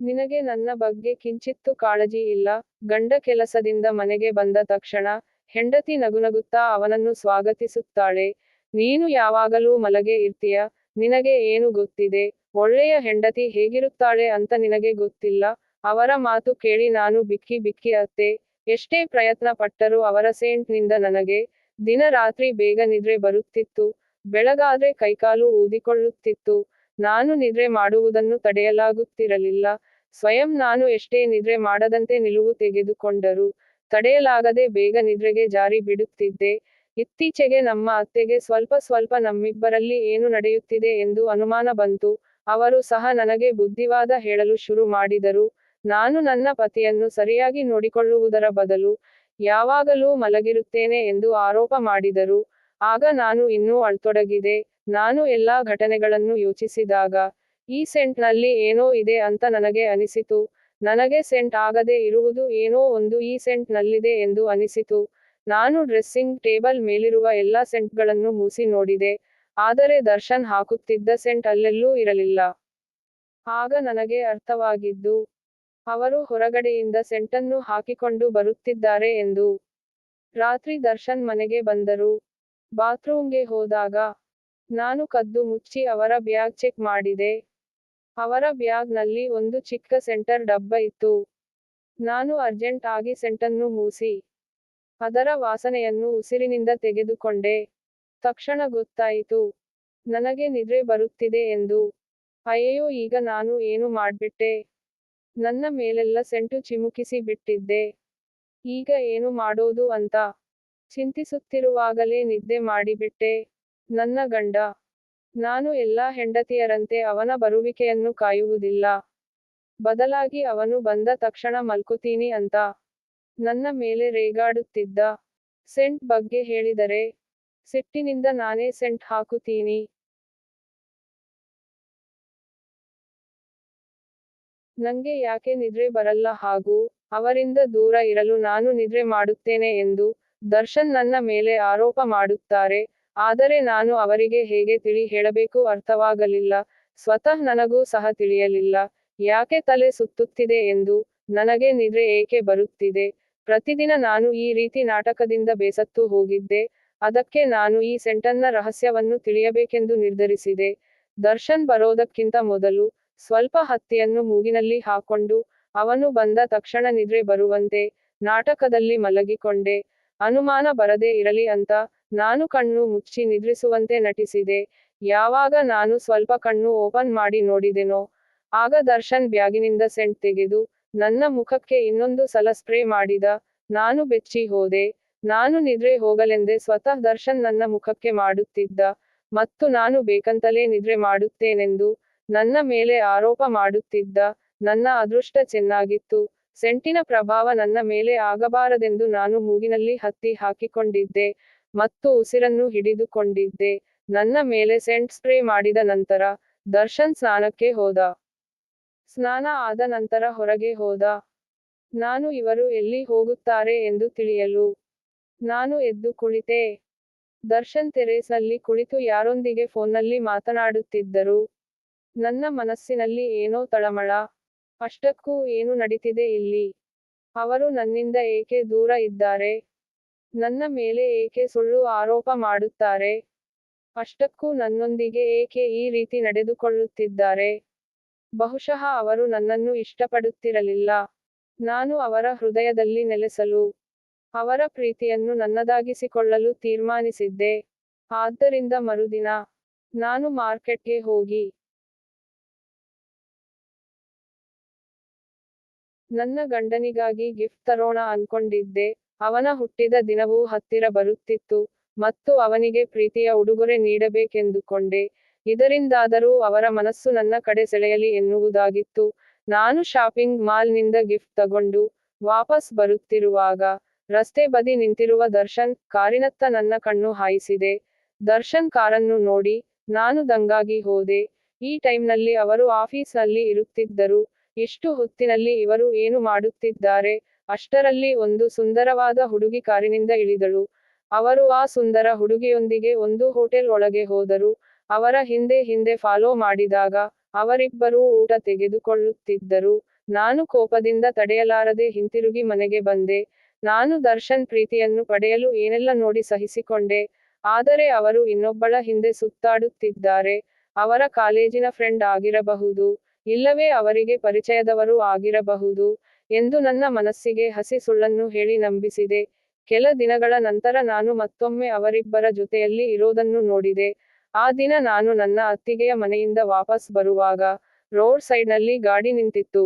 ನಿನಗೆ ನನ್ನ ಬಗ್ಗೆ ಕಿಂಚಿತ್ತೂ ಕಾಳಜಿ ಇಲ್ಲ. ಗಂಡ ಕೆಲಸದಿಂದ ಮನೆಗೆ ಬಂದ ತಕ್ಷಣ ಹೆಂಡತಿ ನಗುನಗುತ್ತಾ ಅವನನ್ನು ಸ್ವಾಗತಿಸುತ್ತಾಳೆ. ನೀನು ಯಾವಾಗಲೂ ಮಲಗೆ ಇರ್ತೀಯ. ನಿನಗೆ ಏನು ಗೊತ್ತಿದೆ? ಒಳ್ಳೆಯ ಹೆಂಡತಿ ಹೇಗಿರುತ್ತಾಳೆ ಅಂತ ನಿನಗೆ ಗೊತ್ತಿಲ್ಲ. ಅವರ ಮಾತು ಕೇಳಿ ನಾನು ಬಿಕ್ಕಿ ಬಿಕ್ಕಿ ಅತ್ತೆ. ಎಷ್ಟೇ ಪ್ರಯತ್ನ ಪಟ್ಟರೂ ಅವರ ಸೆಂಟ್ ನಿಂದ ನನಗೆ ದಿನ ರಾತ್ರಿ ಬೇಗ ನಿದ್ರೆ ಬರುತ್ತಿತ್ತು. ಬೆಳಗಾದ್ರೆ ಕೈಕಾಲು ಊದಿಕೊಳ್ಳುತ್ತಿತ್ತು. ನಾನು ನಿದ್ರೆ ಮಾಡುವುದನ್ನು ತಡೆಯಲಾಗುತ್ತಿರಲಿಲ್ಲ. ಸ್ವಯಂ ನಾನು ಎಷ್ಟೇ ನಿದ್ರೆ ಮಾಡದಂತೆ ನಿಲುವು ತೆಗೆದುಕೊಂಡರೂ ತಡೆಯಲಾಗದೆ ಬೇಗ ನಿದ್ರೆಗೆ ಜಾರಿ ಬಿಡುತ್ತಿದ್ದೆ. ಇತ್ತೀಚೆಗೆ ನಮ್ಮ ಅತ್ತೆಗೆ ಸ್ವಲ್ಪ ಸ್ವಲ್ಪ ನಮ್ಮಿಬ್ಬರಲ್ಲಿ ಏನು ನಡೆಯುತ್ತಿದೆ ಎಂದು ಅನುಮಾನ ಬಂತು. ಅವರು ಸಹ ನನಗೆ ಬುದ್ಧಿವಾದ ಹೇಳಲು ಶುರು ಮಾಡಿದರು. ನಾನು ನನ್ನ ಪತಿಯನ್ನು ಸರಿಯಾಗಿ ನೋಡಿಕೊಳ್ಳುವುದರ ಬದಲು ಯಾವಾಗಲೂ ಮಲಗಿರುತ್ತೇನೆ ಎಂದು ಆರೋಪ ಮಾಡಿದರು. ಆಗ ನಾನು ಇನ್ನೂ ಅಳ್ತೊಡಗಿದೆ. ನಾನು ಎಲ್ಲಾ ಘಟನೆಗಳನ್ನು ಯೋಚಿಸಿದಾಗ ಈ ಸೆಂಟ್ನಲ್ಲಿ ಏನೋ ಇದೆ ಅಂತ ನನಗೆ ಅನಿಸಿತು. ನನಗೆ ಸೆಂಟ್ ಆಗದೆ ಇರುವುದು ಏನೋ ಒಂದು ಈ ಸೆಂಟ್ನಲ್ಲಿದೆ ಎಂದು ಅನಿಸಿತು. ನಾನು ಡ್ರೆಸ್ಸಿಂಗ್ ಟೇಬಲ್ ಮೇಲಿರುವ ಎಲ್ಲಾ ಸೆಂಟ್ಗಳನ್ನು ಮೂಸಿ ನೋಡಿದೆ. ಆದರೆ ದರ್ಶನ್ ಹಾಕುತ್ತಿದ್ದ ಸೆಂಟ್ ಅಲ್ಲೆಲ್ಲೂ ಇರಲಿಲ್ಲ. ಆಗ ನನಗೆ ಅರ್ಥವಾಗಿದ್ದು, ಅವರು ಹೊರಗಡೆಯಿಂದ ಸೆಂಟನ್ನು ಹಾಕಿಕೊಂಡು ಬರುತ್ತಿದ್ದಾರೆ ಎಂದು. ರಾತ್ರಿ ದರ್ಶನ್ ಮನೆಗೆ ಬಂದರು. ಬಾತ್ರೂಮ್ಗೆ ಹೋದಾಗ, ನಾನು ಕದ್ದು ಮುಚ್ಚಿ ಅವರ ಬ್ಯಾಗ್ ಚೆಕ್ ಮಾಡಿದೆ. ಅವರ ಬ್ಯಾಗ್ ನಲ್ಲಿ ಒಂದು ಚಿಕ್ಕ ಸೆಂಟರ್ ಡಬ್ಬ ಇತ್ತು. ನಾನು ಅರ್ಜೆಂಟ್ ಆಗಿ ಸೆಂಟನ್ನು ಮೂಸಿ, ಅದರ ವಾಸನೆಯನ್ನು ಉಸಿರಿನಿಂದ ತೆಗೆದುಕೊಂಡೆ. ತಕ್ಷಣ ಗೊತ್ತಾಯಿತು, ನನಗೆ ನಿದ್ರೆ ಬರುತ್ತಿದೆ ಎಂದು. ಅಯ್ಯಯ್ಯೋ, ಈಗ ನಾನು ಏನು ಮಾಡ್ಬಿಟ್ಟೆ? ನನ್ನ ಮೇಲೆಲ್ಲ ಸೆಂಟು ಚಿಮುಕಿಸಿ ಬಿಟ್ಟಿದ್ದೆ. ಈಗ ಏನು ಮಾಡೋದು ಅಂತ ಚಿಂತಿಸುತ್ತಿರುವಾಗಲೇ ನಿದ್ದೆ ಮಾಡಿಬಿಟ್ಟೆ. ನನ್ನ ಗಂಡ, ನಾನು ಎಲ್ಲಾ ಹೆಂಡತಿಯರಂತೆ ಅವನ ಬರುವಿಕೆಯನ್ನು ಕಾಯುವುದಿಲ್ಲ. ಬದಲಾಗಿ ಅವನು ಬಂದ ತಕ್ಷಣ ಮಲ್ಕೊತೀನಿ ಅಂತ ನನ್ನ ಮೇಲೆ ರೇಗಾಡುತ್ತಿದ್ದ. ಸೆಂಟ್ ಬಗ್ಗೆ ಹೇಳಿದರೆ, ಸಿಟ್ಟಿನಿಂದ ನಾನೇ ಸೆಂಟ್ ಹಾಕುತ್ತೀನಿ. ನಂಗೆ ಯಾಕೆ ನಿದ್ರೆ ಬರಲ್ಲ ಹಾಗೂ ಅವರಿಂದ ದೂರ ಇರಲು ನಾನು ನಿದ್ರೆ ಮಾಡುತ್ತೇನೆ ಎಂದು ದರ್ಶನ್ ನನ್ನ ಮೇಲೆ ಆರೋಪ ಮಾಡುತ್ತಾರೆ. ಆದರೆ ನಾನು ಅವರಿಗೆ ಹೇಗೆ ತಿಳಿ ಹೇಳಬೇಕು ಅರ್ಥವಾಗಲಿಲ್ಲ. ಸ್ವತಃ ನನಗೂ ಸಹ ತಿಳಿಯಲಿಲ್ಲ, ಯಾಕೆ ತಲೆ ಸುತ್ತುತ್ತಿದೆ ಎಂದು, ನನಗೆ ನಿದ್ರೆ ಏಕೆ ಬರುತ್ತಿದೆ. ಪ್ರತಿದಿನ ನಾನು ಈ ರೀತಿ ನಾಟಕದಿಂದ ಬೇಸತ್ತು ಹೋಗಿದ್ದೆ. ಅದಕ್ಕೆ ನಾನು ಈ ಸೆಂಟನ್ನ ರಹಸ್ಯವನ್ನು ತಿಳಿಯಬೇಕೆಂದು ನಿರ್ಧರಿಸಿದೆ. ದರ್ಶನ್ ಬರೋದಕ್ಕಿಂತ ಮೊದಲು ಸ್ವಲ್ಪ ಹತ್ತಿಯನ್ನು ಮೂಗಿನಲ್ಲಿ ಹಾಕೊಂಡು, ಅವನು ಬಂದ ತಕ್ಷಣ ನಿದ್ರೆ ಬರುವಂತೆ ನಾಟಕದಲ್ಲಿ ಮಲಗಿಕೊಂಡೆ. ಅನುಮಾನ ಬರದೇ ಇರಲಿ ಅಂತ ನಾನು ಕಣ್ಣು ಮುಚ್ಚಿ ನಿದ್ರಿಸುವಂತೆ ನಟಿಸಿದೆ. ಯಾವಾಗ ನಾನು ಸ್ವಲ್ಪ ಕಣ್ಣು ಓಪನ್ ಮಾಡಿ ನೋಡಿದೆನೋ, ಆಗ ದರ್ಶನ್ ಬ್ಯಾಗಿನಿಂದ ಸೆಂಟ್ ತೆಗೆದು ನನ್ನ ಮುಖಕ್ಕೆ ಇನ್ನೊಂದು ಸಲ ಸ್ಪ್ರೇ ಮಾಡಿದ. ನಾನು ಬೆಚ್ಚಿ ಹೋದೆ. ನಾನು ನಿದ್ರೆ ಹೋಗಲೆಂದೇ ಸ್ವತಃ ದರ್ಶನ್ ನನ್ನ ಮುಖಕ್ಕೆ ಮಾಡುತ್ತಿದ್ದ, ಮತ್ತು ನಾನು ಬೇಕಂತಲೇ ನಿದ್ರೆ ಮಾಡುತ್ತೇನೆಂದು ನನ್ನ ಮೇಲೆ ಆರೋಪ ಮಾಡುತ್ತಿದ್ದ. ನನ್ನ ಅದೃಷ್ಟ ಚೆನ್ನಾಗಿತ್ತು, ಸೆಂಟಿನ ಪ್ರಭಾವ ನನ್ನ ಮೇಲೆ ಆಗಬಾರದೆಂದು ನಾನು ಮೂಗಿನಲ್ಲಿ ಹತ್ತಿ ಹಾಕಿಕೊಂಡಿದ್ದೆ ಮತ್ತು ಉಸಿರನ್ನು ಹಿಡಿದುಕೊಂಡಿದ್ದೆ. ನನ್ನ ಮೇಲೆ ಸೆಂಟ್ ಸ್ಪ್ರೇ ಮಾಡಿದ ನಂತರ ದರ್ಶನ್ ಸ್ನಾನಕ್ಕೆ ಹೋದ. ಸ್ನಾನ ಆದ ನಂತರ ಹೊರಗೆ ಹೋದ. ನಾನು ಇವರು ಎಲ್ಲಿ ಹೋಗುತ್ತಾರೆ ಎಂದು ತಿಳಿಯಲು ನಾನು ಎದ್ದು ಕುಳಿತೆ. ದರ್ಶನ್ ಟೆರೇಸ್ನಲ್ಲಿ ಕುಳಿತು ಯಾರೊಂದಿಗೆ ಫೋನ್ನಲ್ಲಿ ಮಾತನಾಡುತ್ತಿದ್ದರು. ನನ್ನ ಮನಸ್ಸಿನಲ್ಲಿ ಏನೋ ತಳಮಳ. ಅಷ್ಟಕ್ಕೂ ಏನು ನಡೀತಿದೆ ಇಲ್ಲಿ? ಅವರು ನನ್ನಿಂದ ಏಕೆ ದೂರ ಇದ್ದಾರೆ? ನನ್ನ ಮೇಲೆ ಏಕೆ ಸುಳ್ಳು ಆರೋಪ ಮಾಡುತ್ತಾರೆ? ಅಷ್ಟಕ್ಕೂ ನನ್ನೊಂದಿಗೆ ಏಕೆ ಈ ರೀತಿ ನಡೆದುಕೊಳ್ಳುತ್ತಿದ್ದಾರೆ? ಬಹುಶಃ ಅವರು ನನ್ನನ್ನು ಇಷ್ಟಪಡುತ್ತಿರಲಿಲ್ಲ. ನಾನು ಅವರ ಹೃದಯದಲ್ಲಿ ನೆಲೆಸಲು, ಅವರ ಪ್ರೀತಿಯನ್ನು ನನ್ನದಾಗಿಸಿಕೊಳ್ಳಲು ತೀರ್ಮಾನಿಸಿದ್ದೆ. ಆದ್ದರಿಂದ ಮರುದಿನ ನಾನು ಮಾರ್ಕೆಟ್ಗೆ ಹೋಗಿ ನನ್ನ ಗಂಡನಿಗಾಗಿ ಗಿಫ್ಟ್ ತರೋಣ ಅನ್ಕೊಂಡಿದ್ದೆ. ಅವನ ಹುಟ್ಟಿದ ದಿನವೂ ಹತ್ತಿರ ಬರುತ್ತಿತ್ತು ಮತ್ತು ಅವನಿಗೆ ಪ್ರೀತಿಯ ಉಡುಗೊರೆ ನೀಡಬೇಕೆಂದುಕೊಂಡೆ. ಇದರಿಂದಾದರೂ ಅವರ ಮನಸ್ಸು ನನ್ನ ಕಡೆ ಸೆಳೆಯಲಿ ಎನ್ನುವುದಾಗಿತ್ತು. ನಾನು ಶಾಪಿಂಗ್ ಮಾಲ್ ನಿಂದ ಗಿಫ್ಟ್ ತಗೊಂಡು ವಾಪಸ್ ಬರುತ್ತಿರುವಾಗ ರಸ್ತೆ ಬದಿ ನಿಂತಿರುವ ದರ್ಶನ್ ಕಾರಿನತ್ತ ನನ್ನ ಕಣ್ಣು ಹಾಯಿಸಿದೆ. ದರ್ಶನ್ ಕಾರನ್ನು ನೋಡಿ ನಾನು ದಂಗಾಗಿ ಹೋದೆ. ಈ ಟೈಮ್ನಲ್ಲಿ ಅವರು ಆಫೀಸ್ನಲ್ಲಿ ಇರುತ್ತಿದ್ದರು. ಇಷ್ಟು ಹೊತ್ತಿನಲ್ಲಿ ಇವರು ಏನು ಮಾಡುತ್ತಿದ್ದಾರೆ? ಅಷ್ಟರಲ್ಲಿ ಒಂದು ಸುಂದರವಾದ ಹುಡುಗಿ ಕಾರಿನಿಂದ ಇಳಿದಳು. ಅವರು ಆ ಸುಂದರ ಹುಡುಗಿಯೊಂದಿಗೆ ಒಂದು ಹೋಟೆಲ್ ಒಳಗೆ ಹೋದರು. ಅವರ ಹಿಂದೆ ಹಿಂದೆ ಫಾಲೋ ಮಾಡಿದಾಗ ಅವರಿಬ್ಬರೂ ಊಟ ತೆಗೆದುಕೊಳ್ಳುತ್ತಿದ್ದರು. ನಾನು ಕೋಪದಿಂದ ತಡೆಯಲಾರದೆ ಹಿಂತಿರುಗಿ ಮನೆಗೆ ಬಂದೆ. ನಾನು ದರ್ಶನ್ ಪ್ರೀತಿಯನ್ನು ಪಡೆಯಲು ಏನೆಲ್ಲ ನೋಡಿ ಸಹಿಸಿಕೊಂಡೆ. ಆದರೆ ಅವರು ಇನ್ನೊಬ್ಬಳ ಹಿಂದೆ ಸುತ್ತಾಡುತ್ತಿದ್ದಾರೆ. ಅವರ ಕಾಲೇಜಿನ ಫ್ರೆಂಡ್ ಆಗಿರಬಹುದು, ಇಲ್ಲವೇ ಅವರಿಗೆ ಪರಿಚಯದವರು ಆಗಿರಬಹುದು ಎಂದು ನನ್ನ ಮನಸ್ಸಿಗೆ ಹಸಿ ಸುಳ್ಳನ್ನು ಹೇಳಿ ನಂಬಿಸಿದೆ. ಕೆಲ ದಿನಗಳ ನಂತರ ನಾನು ಮತ್ತೊಮ್ಮೆ ಅವರಿಬ್ಬರ ಜೊತೆಯಲ್ಲಿ ಇರೋದನ್ನು ನೋಡಿದೆ. ಆ ದಿನ ನಾನು ನನ್ನ ಅತ್ತಿಗೆಯ ಮನೆಯಿಂದ ವಾಪಸ್ ಬರುವಾಗ ರೋಡ್ ಸೈಡ್ನಲ್ಲಿ ಗಾಡಿ ನಿಂತಿತ್ತು.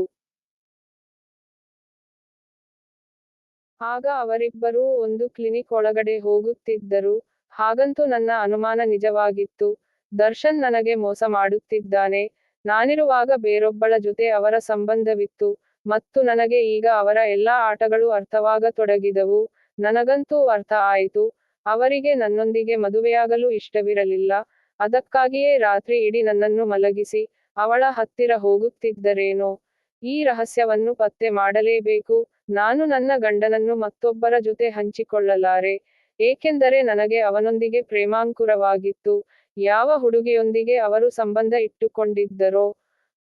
ಆಗ ಅವರಿಬ್ಬರೂ ಒಂದು ಕ್ಲಿನಿಕ್ ಒಳಗಡೆ ಹೋಗುತ್ತಿದ್ದರು. ಹಾಗಂತೂ ನನ್ನ ಅನುಮಾನ ನಿಜವಾಗಿತ್ತು. ದರ್ಶನ್ ನನಗೆ ಮೋಸ ಮಾಡುತ್ತಿದ್ದಾನೆ. ನಾನಿರುವಾಗ ಬೇರೊಬ್ಬಳ ಜೊತೆ ಅವರ ಸಂಬಂಧವಿತ್ತು ಮತ್ತು ನನಗೆ ಈಗ ಅವರ ಎಲ್ಲಾ ಆಟಗಳು ಅರ್ಥವಾಗತೊಡಗಿದವು. ನನಗಂತೂ ಅರ್ಥ ಆಯಿತು, ಅವರಿಗೆ ನನ್ನೊಂದಿಗೆ ಮದುವೆಯಾಗಲು ಇಷ್ಟವಿರಲಿಲ್ಲ. ಅದಕ್ಕಾಗಿಯೇ ರಾತ್ರಿ ಇಡೀ ನನ್ನನ್ನು ಮಲಗಿಸಿ ಅವಳ ಹತ್ತಿರ ಹೋಗುತ್ತಿದ್ದರೇನೋ. ಈ ರಹಸ್ಯವನ್ನು ಪತ್ತೆ ಮಾಡಲೇಬೇಕು. ನಾನು ನನ್ನ ಗಂಡನನ್ನು ಮತ್ತೊಬ್ಬರ ಜೊತೆ ಹಂಚಿಕೊಳ್ಳಲಾರೆ, ಏಕೆಂದರೆ ನನಗೆ ಅವನೊಂದಿಗೆ ಪ್ರೇಮಾಂಕುರವಾಗಿತ್ತು. ಯಾವ ಹುಡುಗಿಯೊಂದಿಗೆ ಅವರು ಸಂಬಂಧ ಇಟ್ಟುಕೊಂಡಿದ್ದರೋ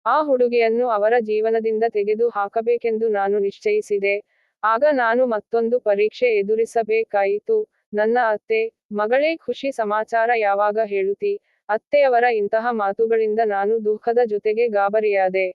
ಆ ಹುಡುಗಿಯನ್ನು ಅವರ ಜೀವನದಿಂದ ತೆಗೆದು ಹಾಕಬೇಕೆಂದು ನಾನು ನಿಶ್ಚಯಿಸಿದೆ. ಆಗ ನಾನು ಮತ್ತೊಂದು ಪರೀಕ್ಷೆ ಎದುರಿಸಬೇಕಾಯಿತು. ನನ್ನ ಅತ್ತೆ, ಮಗಳೇ ಖುಷಿ ಸಮಾಚಾರ ಯಾವಾಗ ಹೇಳುತ್ತಿ? ಅತ್ತೆಯವರ ಇಂತಹ ಮಾತುಗಳಿಂದ ನಾನು ದುಃಖದ ಜೊತೆಗೆ ಗಾಬರಿಯಾದೆ.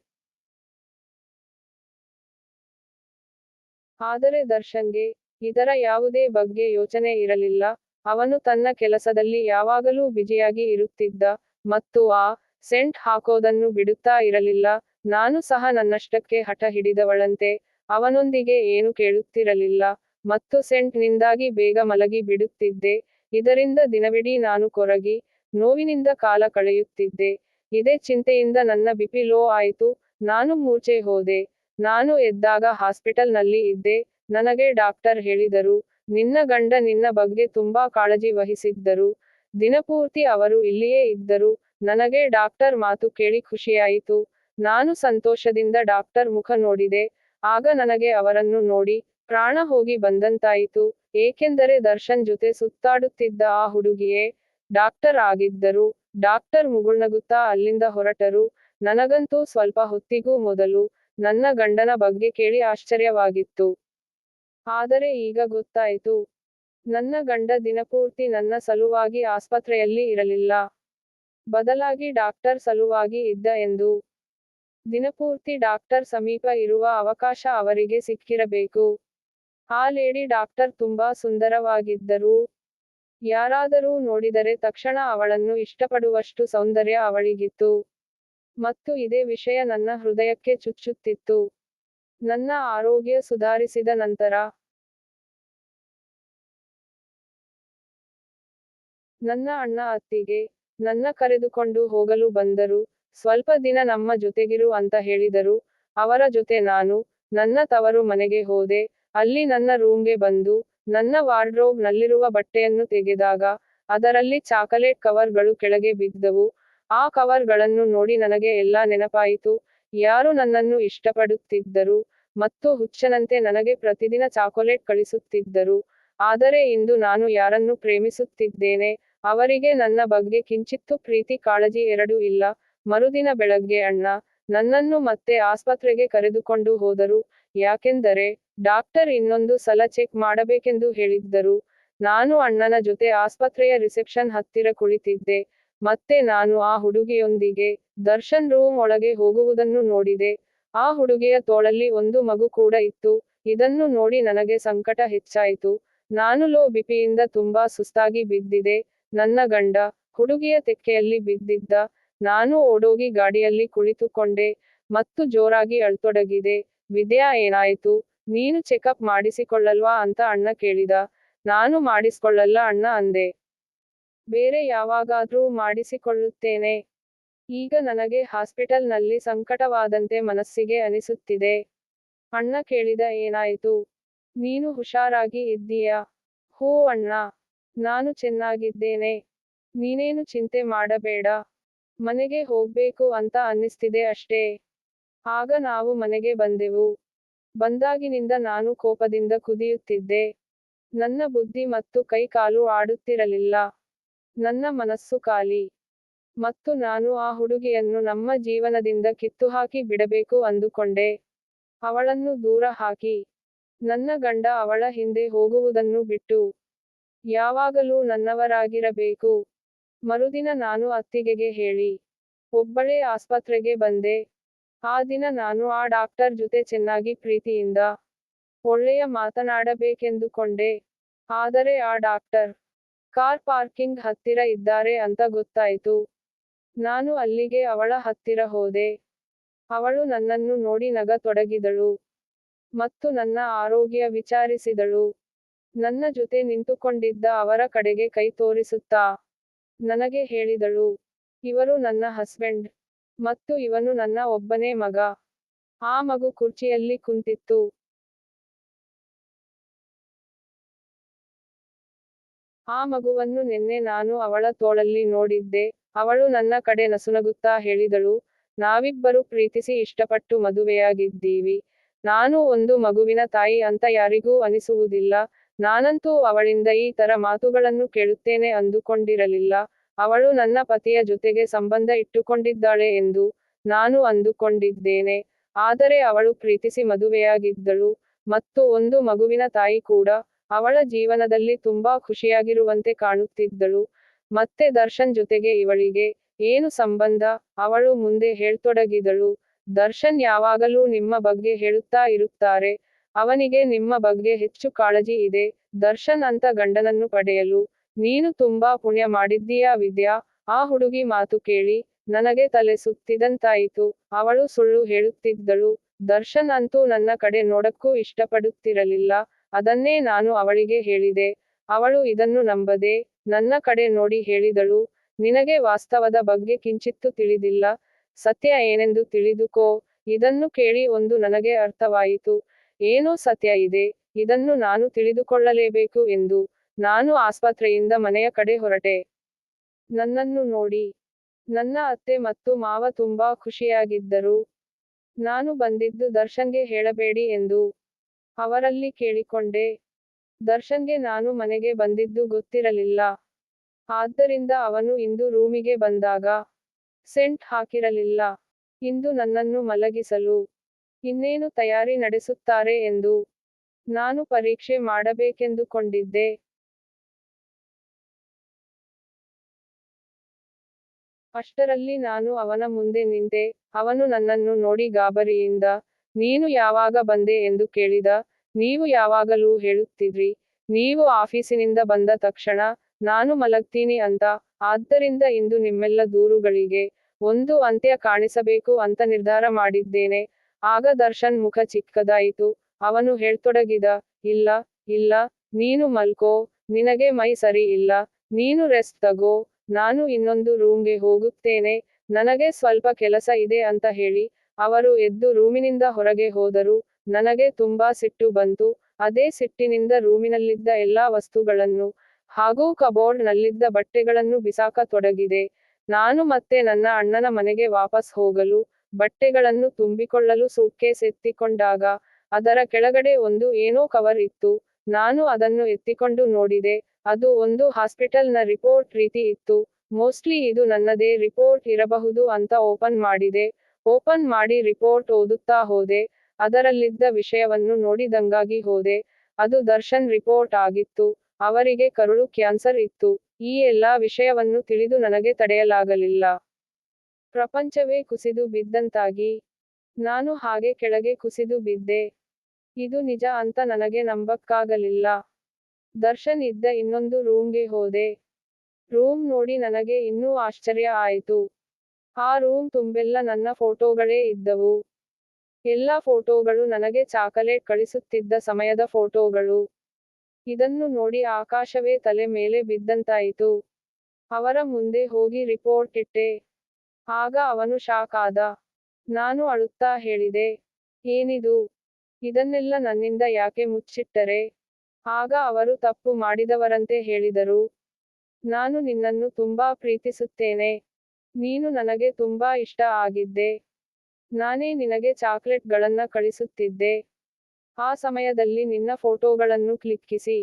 ಆದರೆ ದರ್ಶನ್ಗೆ ಇದರ ಯಾವುದೇ ಬಗ್ಗೆ ಯೋಚನೆ ಇರಲಿಲ್ಲ. ಅವನು ತನ್ನ ಕೆಲಸದಲ್ಲಿ ಯಾವಾಗಲೂ ಬಿಜಿಯಾಗಿ ಇರುತ್ತಿದ್ದ ಮತ್ತು ಆ ಸೆಂಟ್ ಹಾಕೋದನ್ನು ಬಿಡುತ್ತಾ ಇರಲಿಲ್ಲ. ನಾನು ಸಹ ನನ್ನಷ್ಟಕ್ಕೆ ಹಠ ಹಿಡಿದವಳಂತೆ ಅವನೊಂದಿಗೆ ಏನು ಕೇಳುತ್ತಿರಲಿಲ್ಲ ಮತ್ತು ಸೆಂಟ್ ನಿಂದಾಗಿ ಬೇಗ ಮಲಗಿ ಬಿಡುತ್ತಿದ್ದೆ. ಇದರಿಂದ ದಿನವಿಡೀ ನಾನು ಕೊರಗಿ ನೋವಿನಿಂದ ಕಾಲ ಕಳೆಯುತ್ತಿದ್ದೆ. ಇದೇ ಚಿಂತೆಯಿಂದ ನನ್ನ ಬಿಪಿ ಲೋ ಆಯಿತು. ನಾನು ಮೂರ್ಛೆ ಹೋದೆ. ನಾನು ಎದ್ದಾಗ ಹಾಸ್ಪಿಟಲ್ ನಲ್ಲಿ ಇದ್ದೆ. ನನಗೆ ಡಾಕ್ಟರ್ ಹೇಳಿದರು, ನಿನ್ನ ಗಂಡ ನಿನ್ನ ಬಗ್ಗೆ ತುಂಬಾ ಕಾಳಜಿ ವಹಿಸಿದ್ದರು. ದಿನಪೂರ್ತಿ ಅವರು ಇಲ್ಲಿಯೇ ಇದ್ದರು. ನನಗೆ ಡಾಕ್ಟರ್ ಮಾತು ಕೇಳಿ ಖುಷಿಯಾಯಿತು. ನಾನು ಸಂತೋಷದಿಂದ ಡಾಕ್ಟರ್ ಮುಖ ನೋಡಿದೆ. ಆಗ ನನಗೆ ಅವರನ್ನು ನೋಡಿ ಪ್ರಾಣ ಹೋಗಿ ಬಂದಂತಾಯಿತು. ಏಕೆಂದರೆ ದರ್ಶನ್ ಜೊತೆ ಸುತ್ತಾಡುತ್ತಿದ್ದ ಆ ಹುಡುಗಿಯೇ ಡಾಕ್ಟರ್ ಆಗಿದ್ದರು. ಡಾಕ್ಟರ್ ಮುಗುಳ್ನಗುತ್ತಾ ಅಲ್ಲಿಂದ ಹೊರಟರು. ನನಗಂತೂ ಸ್ವಲ್ಪ ಹೊತ್ತಿಗೂ ಮೊದಲು ನನ್ನ ಗಂಡನ ಬಗ್ಗೆ ಕೇಳಿ ಆಶ್ಚರ್ಯವಾಗಿತ್ತು. ಆದರೆ ಈಗ ಗೊತ್ತಾಯಿತು. ನನ್ನ ಗಂಡ ದಿನಪೂರ್ತಿ ನನ್ನ ಸಲುವಾಗಿ ಆಸ್ಪತ್ರೆಯಲ್ಲಿ ಇರಲಿಲ್ಲ. ಬದಲಾಗಿ ಡಾಕ್ಟರ್ ಸಲುವಾಗಿ ಇದ್ದ ಎಂದು. ದಿನಪೂರ್ತಿ ಡಾಕ್ಟರ್ ಸಮೀಪ ಇರುವ ಅವಕಾಶ ಅವರಿಗೆ ಸಿಕ್ಕಿರಬೇಕು. ಆ ಲೇಡಿ ಡಾಕ್ಟರ್ ತುಂಬಾ ಸುಂದರವಾಗಿದ್ದರು. ಯಾರಾದರೂ ನೋಡಿದರೆ ತಕ್ಷಣ ಅವಳನ್ನು ಇಷ್ಟಪಡುವಷ್ಟು ಸೌಂದರ್ಯ ಅವಳಿಗಿತ್ತು. ಮತ್ತು ಇದೇ ವಿಷಯ ನನ್ನ ಹೃದಯಕ್ಕೆ ಚುಚ್ಚುತ್ತಿತ್ತು. ನನ್ನ ಆರೋಗ್ಯ ಸುಧಾರಿಸಿದ ನಂತರ ನನ್ನ ಅಣ್ಣ ಅತ್ತಿಗೆ ನನ್ನ ಕರೆದುಕೊಂಡು ಹೋಗಲು ಬಂದರು. ಸ್ವಲ್ಪ ದಿನ ನಮ್ಮ ಜೊತೆಗಿರು ಅಂತ ಹೇಳಿದರು. ಅವರ ಜೊತೆ ನಾನು ನನ್ನ ತವರು ಮನೆಗೆ ಹೋದೆ. ಅಲ್ಲಿ ನನ್ನ ರೂಮ್ಗೆ ಬಂದು ನನ್ನ ವಾರ್ಡ್ರೋಬ್ ನಲ್ಲಿರುವ ಬಟ್ಟೆಯನ್ನು ತೆಗೆದಾಗ ಅದರಲ್ಲಿ ಚಾಕಲೇಟ್ ಕವರ್ ಗಳು ಕೆಳಗೆ ಬಿದ್ದವು. ಆ ಕವರ್ ಗಳನ್ನು ನೋಡಿ ನನಗೆ ಎಲ್ಲಾ ನೆನಪಾಯಿತು. ಯಾರು ನನ್ನನ್ನು ಇಷ್ಟಪಡುತ್ತಿದ್ದರು ಮತ್ತು ಹುಚ್ಚನಂತೆ ನನಗೆ ಪ್ರತಿದಿನ ಚಾಕೊಲೇಟ್ ಕಳಿಸುತ್ತಿದ್ದರು. ಆದರೆ ಇಂದು ನಾನು ಯಾರನ್ನು ಪ್ರೇಮಿಸುತ್ತಿದ್ದೇನೆ, ಅವರಿಗೆ ನನ್ನ ಬಗ್ಗೆ ಕಿಂಚಿತ್ತೂ ಪ್ರೀತಿ ಕಾಳಜಿ ಎರಡೂ ಇಲ್ಲ. ಮರುದಿನ ಬೆಳಗ್ಗೆ ಅಣ್ಣ ನನ್ನನ್ನು ಮತ್ತೆ ಆಸ್ಪತ್ರೆಗೆ ಕರೆದುಕೊಂಡು ಹೋದರು. ಯಾಕೆಂದರೆ ಡಾಕ್ಟರ್ ಇನ್ನೊಂದು ಸಲ ಚೆಕ್ ಮಾಡಬೇಕೆಂದು ಹೇಳಿದ್ದರು. ನಾನು ಅಣ್ಣನ ಜೊತೆ ಆಸ್ಪತ್ರೆಯ ರಿಸೆಪ್ಷನ್ ಹತ್ತಿರ ಕುಳಿತಿದ್ದೆ. ಮತ್ತೆ ನಾನು ಆ ಹುಡುಗಿಯೊಂದಿಗೆ ದರ್ಶನ್ ರೂಮ್ ಒಳಗೆ ಹೋಗುವುದನ್ನು ನೋಡಿದೆ. ಆ ಹುಡುಗಿಯ ತೋಳಲ್ಲಿ ಒಂದು ಮಗು ಕೂಡ ಇತ್ತು. ಇದನ್ನು ನೋಡಿ ನನಗೆ ಸಂಕಟ ಹೆಚ್ಚಾಯಿತು. ನಾನು ಲೋ ಬಿಪಿಯಿಂದ ತುಂಬಾ ಸುಸ್ತಾಗಿ ಬಿದ್ದಿದೆ. ನನ್ನ ಗಂಡ ಹುಡುಗಿಯ ತೆಕ್ಕೆಯಲ್ಲಿ ಬಿದ್ದಿದ್ದ. ನಾನು ಓಡೋಗಿ ಗಾಡಿಯಲ್ಲಿ ಕುಳಿತುಕೊಂಡೆ ಮತ್ತು ಜೋರಾಗಿ ಅಳ್ತೊಡಗಿದೆ. ವಿದ್ಯಾ ಏನಾಯಿತು? ನೀನು ಚೆಕಪ್ ಮಾಡಿಸಿಕೊಳ್ಳಲ್ವಾ ಅಂತ ಅಣ್ಣ ಕೇಳಿದ. ನಾನು ಮಾಡಿಸ್ಕೊಳ್ಳಲ್ಲ ಅಣ್ಣ ಅಂದೆ. ಬೇರೆ ಯಾವಾಗಾದ್ರೂ ಮಾಡಿಸಿಕೊಳ್ಳುತ್ತೇನೆ. ಈಗ ನನಗೆ ಹಾಸ್ಪಿಟಲ್ ನಲ್ಲಿ ಸಂಕಟವಾದಂತೆ ಮನಸ್ಸಿಗೆ ಅನಿಸುತ್ತಿದೆ. ಅಣ್ಣ ಕೇಳಿದ ಏನಾಯಿತು? ನೀನು ಹುಷಾರಾಗಿ ಇದ್ದೀಯಾ? ಹೂ ಅಣ್ಣ. ನಾನು ಚೆನ್ನಾಗಿದ್ದೇನೆ. ನೀನೇನು ಚಿಂತೆ ಮಾಡಬೇಡ. ಮನೆಗೆ ಹೋಗ್ಬೇಕು ಅಂತ ಅನ್ನಿಸ್ತಿದೆ ಅಷ್ಟೇ. ಆಗ ನಾವು ಮನೆಗೆ ಬಂದೆವು. ಬಂದಾಗಿನಿಂದ ನಾನು ಕೋಪದಿಂದ ಕುದಿಯುತ್ತಿದ್ದೆ. ನನ್ನ ಬುದ್ಧಿ ಮತ್ತು ಕೈ ಕಾಲು ಆಡುತ್ತಿರಲಿಲ್ಲ. ನನ್ನ ಮನಸ್ಸು ಖಾಲಿ. ಮತ್ತು ನಾನು ಆ ಹುಡುಗಿಯನ್ನು ನಮ್ಮ ಜೀವನದಿಂದ ಕಿತ್ತುಹಾಕಿ ಬಿಡಬೇಕು ಅಂದುಕೊಂಡೆ. ಅವಳನ್ನು ದೂರ ಹಾಕಿ ನನ್ನ ಗಂಡ ಅವಳ ಹಿಂದೆ ಹೋಗುವುದನ್ನು ಬಿಟ್ಟು ಯಾವಾಗಲೂ ನನ್ನವರಾಗಿರಬೇಕು. ಮರುದಿನ ನಾನು ಅತ್ತಿಗೆಗೆ ಹೇಳಿ ಒಬ್ಬಳೇ ಆಸ್ಪತ್ರೆಗೆ ಬಂದೆ. ಆ ದಿನ ನಾನು ಆ ಡಾಕ್ಟರ್ ಜೊತೆ ಚೆನ್ನಾಗಿ ಪ್ರೀತಿಯಿಂದ ಒಳ್ಳೆಯ ಮಾತನಾಡಬೇಕೆಂದುಕೊಂಡೆ. ಆದರೆ ಆ ಡಾಕ್ಟರ್ ಕಾರ್ ಪಾರ್ಕಿಂಗ್ ಹತ್ತಿರ ಇದ್ದಾರೆ ಅಂತ ಗೊತ್ತಾಯಿತು. ನಾನು ಅಲ್ಲಿಗೆ ಅವಳ ಹತ್ತಿರ ಹೋದೆ. ಅವಳು ನನ್ನನ್ನು ನೋಡಿ ನಗತೊಡಗಿದಳು ಮತ್ತು ನನ್ನ ಆರೋಗ್ಯ ವಿಚಾರಿಸಿದಳು. ನನ್ನ ಜೊತೆ ನಿಂತುಕೊಂಡಿದ್ದ ಅವರ ಕಡೆಗೆ ಕೈ ತೋರಿಸುತ್ತಾ ನನಗೆ ಹೇಳಿದಳು, ಇವರು ನನ್ನ ಹಸ್ಬೆಂಡ್ ಮತ್ತು ಇವನು ನನ್ನ ಒಬ್ಬನೇ ಮಗ. ಆ ಮಗು ಕುರ್ಚಿಯಲ್ಲಿ ಕುಂತಿತ್ತು. ಆ ಮಗುವನ್ನು ನಿನ್ನೆ ನಾನು ಅವಳ ತೋಳಲ್ಲಿ ನೋಡಿದ್ದೆ. ಅವಳು ನನ್ನ ಕಡೆ ನಸುನಗುತ್ತಾ ಹೇಳಿದಳು, ನಾವಿಬ್ಬರು ಪ್ರೀತಿಸಿ ಇಷ್ಟಪಟ್ಟು ಮದುವೆಯಾಗಿದ್ದೀವಿ. ನಾನು ಒಂದು ಮಗುವಿನ ತಾಯಿ ಅಂತ ಯಾರಿಗೂ ಅನಿಸುವುದಿಲ್ಲ. ನಾನಂತೂ ಅವಳಿಂದ ಈ ತರ ಮಾತುಗಳನ್ನು ಕೇಳುತ್ತೇನೆ ಅಂದುಕೊಂಡಿರಲಿಲ್ಲ. ಅವಳು ನನ್ನ ಪತಿಯ ಜೊತೆಗೆ ಸಂಬಂಧ ಇಟ್ಟುಕೊಂಡಿದ್ದಾಳೆ ಎಂದು ನಾನು ಅಂದುಕೊಂಡಿದ್ದೇನೆ. ಆದರೆ ಅವಳು ಪ್ರೀತಿಸಿ ಮದುವೆಯಾಗಿದ್ದಳು, ಮತ್ತು ಒಂದು ಮಗುವಿನ ತಾಯಿ ಕೂಡ. ಅವಳ ಜೀವನದಲ್ಲಿ ತುಂಬಾ ಖುಷಿಯಾಗಿರುವಂತೆ ಕಾಣುತ್ತಿದ್ದಳು. ಮತ್ತೆ ದರ್ಶನ್ ಜೊತೆಗೆ ಇವಳಿಗೆ ಏನು ಸಂಬಂಧ? ಅವಳು ಮುಂದೆ ಹೇಳ್ತೊಡಗಿದಳು. ದರ್ಶನ್ ಯಾವಾಗಲೂ ನಿಮ್ಮ ಬಗ್ಗೆ ಹೇಳುತ್ತಾ ಇರುತ್ತಾರೆ. ಅವನಿಗೆ ನಿಮ್ಮ ಬಗ್ಗೆ ಹೆಚ್ಚು ಕಾಳಜಿ ಇದೆ. ದರ್ಶನ್ ಅಂತ ಗಂಡನನ್ನು ಪಡೆಯಲು ನೀನು ತುಂಬಾ ಪುಣ್ಯ ಮಾಡಿದ್ದೀಯಾ ವಿದ್ಯಾ. ಆ ಹುಡುಗಿ ಮಾತು ಕೇಳಿ ನನಗೆ ತಲೆ ಸುತ್ತಿದಂತಾಯಿತು. ಅವಳು ಸುಳ್ಳು ಹೇಳುತ್ತಿದ್ದಳು. ದರ್ಶನ್ ಅಂತೂ ನನ್ನ ಕಡೆ ನೋಡಕ್ಕೂ ಇಷ್ಟಪಡುತ್ತಿರಲಿಲ್ಲ. ಅದನ್ನೇ ನಾನು ಅವಳಿಗೆ ಹೇಳಿದೆ. ಅವಳು ಇದನ್ನು ನಂಬದೆ ನನ್ನ ಕಡೆ ನೋಡಿ ಹೇಳಿದಳು, ನಿನಗೆ ವಾಸ್ತವದ ಬಗ್ಗೆ ಕಿಂಚಿತ್ತೂ ತಿಳಿದಿಲ್ಲ. ಸತ್ಯ ಏನೆಂದು ತಿಳಿದುಕೋ. ಇದನ್ನು ಕೇಳಿ ಒಂದು ನನಗೆ ಅರ್ಥವಾಯಿತು. ಏನೋ ಸತ್ಯ ಇದೆ, ಇದನ್ನು ನಾನು ತಿಳಿದುಕೊಳ್ಳಲೇಬೇಕು ಎಂದು. ನಾನು ಆಸ್ಪತ್ರೆಯಿಂದ ಮನೆಯ ಕಡೆ ಹೊರಟೆ. ನನ್ನನ್ನು ನೋಡಿ ನನ್ನ ಅತ್ತೆ ಮತ್ತು ಮಾವ ತುಂಬಾ ಖುಷಿಯಾಗಿದ್ದರು. ನಾನು ಬಂದಿದ್ದು ದರ್ಶನ್ಗೆ ಹೇಳಬೇಡಿ ಎಂದು ಅವರಲ್ಲಿ ಕೇಳಿಕೊಂಡೆ. ದರ್ಶನ್ಗೆ ನಾನು ಮನೆಗೆ ಬಂದಿದ್ದು ಗೊತ್ತಿರಲಿಲ್ಲ. ಆದ್ದರಿಂದ ಅವನು ಇಂದು ರೂಮಿಗೆ ಬಂದಾಗ ಸೆಂಟ್ ಹಾಕಿರಲಿಲ್ಲ. ಇಂದು ನನ್ನನ್ನು ಮಲಗಿಸಲು ಇನ್ನೇನು ತಯಾರಿ ನಡೆಸುತ್ತಾರೆ ಎಂದು ನಾನು ಪರೀಕ್ಷೆ ಮಾಡಬೇಕೆಂದುಕೊಂಡಿದ್ದೆ. ಅಷ್ಟರಲ್ಲಿ ನಾನು ಅವನ ಮುಂದೆ ನಿಂತೆ. ಅವನು ನನ್ನನ್ನು ನೋಡಿ ಗಾಬರಿಯಿಂದ, ನೀನು ಯಾವಾಗ ಬಂದೆ ಎಂದು ಕೇಳಿದ. ನೀವು ಯಾವಾಗಲೂ ಹೇಳುತ್ತಿದ್ರಿ, ನೀವು ಆಫೀಸಿನಿಂದ ಬಂದ ತಕ್ಷಣ ನಾನು ಮಲಗ್ತೀನಿ ಅಂತ. ಆದ್ದರಿಂದ ಇಂದು ನಿಮ್ಮೆಲ್ಲ ದೂರುಗಳಿಗೆ ಒಂದು ಅಂತ್ಯ ಕಾಣಿಸಬೇಕು ಅಂತ ನಿರ್ಧಾರ ಮಾಡಿದ್ದೇನೆ. ಆಗ ದರ್ಶನ್ ಮುಖ ಚಿಕ್ಕದಾಯಿತು. ಅವನು ಹೇಳ್ತೊಡಗಿದ, ಇಲ್ಲ, ಇಲ್ಲ, ನೀನು ಮಲ್ಕೋ, ನಿನಗೆ ಮೈ ಸರಿ ಇಲ್ಲ, ನೀನು ರೆಸ್ಟ್ ತಗೋ, ನಾನು ಇನ್ನೊಂದು ರೂಮ್ಗೆ ಹೋಗುತ್ತೇನೆ, ನನಗೆ ಸ್ವಲ್ಪ ಕೆಲಸ ಇದೆ ಅಂತ ಹೇಳಿ ಅವರು ಎದ್ದು ರೂಮಿನಿಂದ ಹೊರಗೆ ಹೋದರು. ನನಗೆ ತುಂಬಾ ಸಿಟ್ಟು ಬಂತು. ಅದೇ ಸಿಟ್ಟಿನಿಂದ ರೂಮಿನಲ್ಲಿದ್ದ ಎಲ್ಲಾ ವಸ್ತುಗಳನ್ನು ಹಾಗೂ ಕಬೋರ್ಡ್ ನಲ್ಲಿದ್ದ ಬಟ್ಟೆಗಳನ್ನು ಬಿಸಾಕ ತೊಡಗಿದೆ. ನಾನು ಮತ್ತೆ ನನ್ನ ಅಣ್ಣನ ಮನೆಗೆ ವಾಪಸ್ ಹೋಗಲು ಬಟ್ಟೆಗಳನ್ನು ತುಂಬಿಕೊಳ್ಳಲು ಸೂಟ್ಕೇಸ್ ಎತ್ತಿಕೊಂಡಾಗ ಅದರ ಕೆಳಗಡೆ ಒಂದು ಏನೋ ಕವರ್ ಇತ್ತು. ನಾನು ಅದನ್ನು ಎತ್ತಿಕೊಂಡು ನೋಡಿದೆ. ಅದು ಒಂದು ಹಾಸ್ಪಿಟಲ್ ನ ರಿಪೋರ್ಟ್ ರೀತಿ ಇತ್ತು. ಮೋಸ್ಟ್ಲಿ ಇದು ನನ್ನದೇ ರಿಪೋರ್ಟ್ ಇರಬಹುದು ಅಂತ ಓಪನ್ ಮಾಡಿದೆ. ಓಪನ್ ಮಾಡಿ ರಿಪೋರ್ಟ್ ಓದುತ್ತಾ ಹೋದೆ. ಅದರಲ್ಲಿದ್ದ ವಿಷಯವನ್ನು ನೋಡಿ ದಂಗಾಗಿ ಹೋದೆ. ಅದು ದರ್ಶನ್ ರಿಪೋರ್ಟ್ ಆಗಿತ್ತು. ಅವರಿಗೆ ಕರುಳು ಕ್ಯಾನ್ಸರ್ ಇತ್ತು. ಈ ಎಲ್ಲಾ ವಿಷಯವನ್ನು ತಿಳಿದು ನನಗೆ ತಡೆಯಲಾಗಲಿಲ್ಲ. ಪ್ರಪಂಚವೇ ಕುಸಿದು ಬಿದ್ದಂತಾಗಿ ನಾನು ಹಾಗೆ ಕೆಳಗೆ ಕುಸಿದು ಬಿದ್ದೆ. ಇದು ನಿಜ ಅಂತ ನನಗೆ ನಂಬಕ್ಕಾಗಲಿಲ್ಲ. ದರ್ಶನ್ ಇದ್ದ ಇನ್ನೊಂದು ರೂಮ್ಗೆ ಹೋದೆ. ರೂಮ್ ನೋಡಿ ನನಗೆ ಇನ್ನೂ ಆಶ್ಚರ್ಯ ಆಯಿತು. ಆ ರೂಮ್ ತುಂಬೆಲ್ಲ ನನ್ನ ಫೋಟೋಗಳೇ ಇದ್ದವು. ಎಲ್ಲಾ ಫೋಟೋಗಳು ನನಗೆ ಚಾಕಲೇಟ್ ಕಳಿಸುತ್ತಿದ್ದ ಸಮಯದ ಫೋಟೋಗಳು. ಇದನ್ನು ನೋಡಿ ಆಕಾಶವೇ ತಲೆ ಮೇಲೆ ಬಿದ್ದಂತಾಯಿತು. ಅವರ ಮುಂದೆ ಹೋಗಿ ರಿಪೋರ್ಟ್ ಇಟ್ಟೆ. ಆಗ ಅವನು ಶಾಕ್ ಆದ. ನಾನು ಅಳುತ್ತಾ ಹೇಳಿದೆ, ಏನಿದು? ಇದನ್ನೆಲ್ಲ ನನ್ನಿಂದ ಯಾಕೆ ಮುಚ್ಚಿಟ್ಟರೆ? ಆಗ ಅವರು ತಪ್ಪು ಮಾಡಿದವರಂತೆ ಹೇಳಿದರು. ನಾನು ನಿನ್ನನ್ನು ತುಂಬಾ ಪ್ರೀತಿಸುತ್ತೇನೆ. ನೀನು ನನಗೆ ತುಂಬಾ ಇಷ್ಟ ಆಗಿದ್ದೆ. ನಾನೇ ನಿನಗೆ ಚಾಕ್ಲೇಟ್ ಗಳನ್ನ ಕಳಿಸುತ್ತಿದ್ದೆ. ಆ ಸಮಯದಲ್ಲಿ ನಿನ್ನ ಫೋಟೋಗಳನ್ನು ಕ್ಲಿಕ್ಕಿಸಿ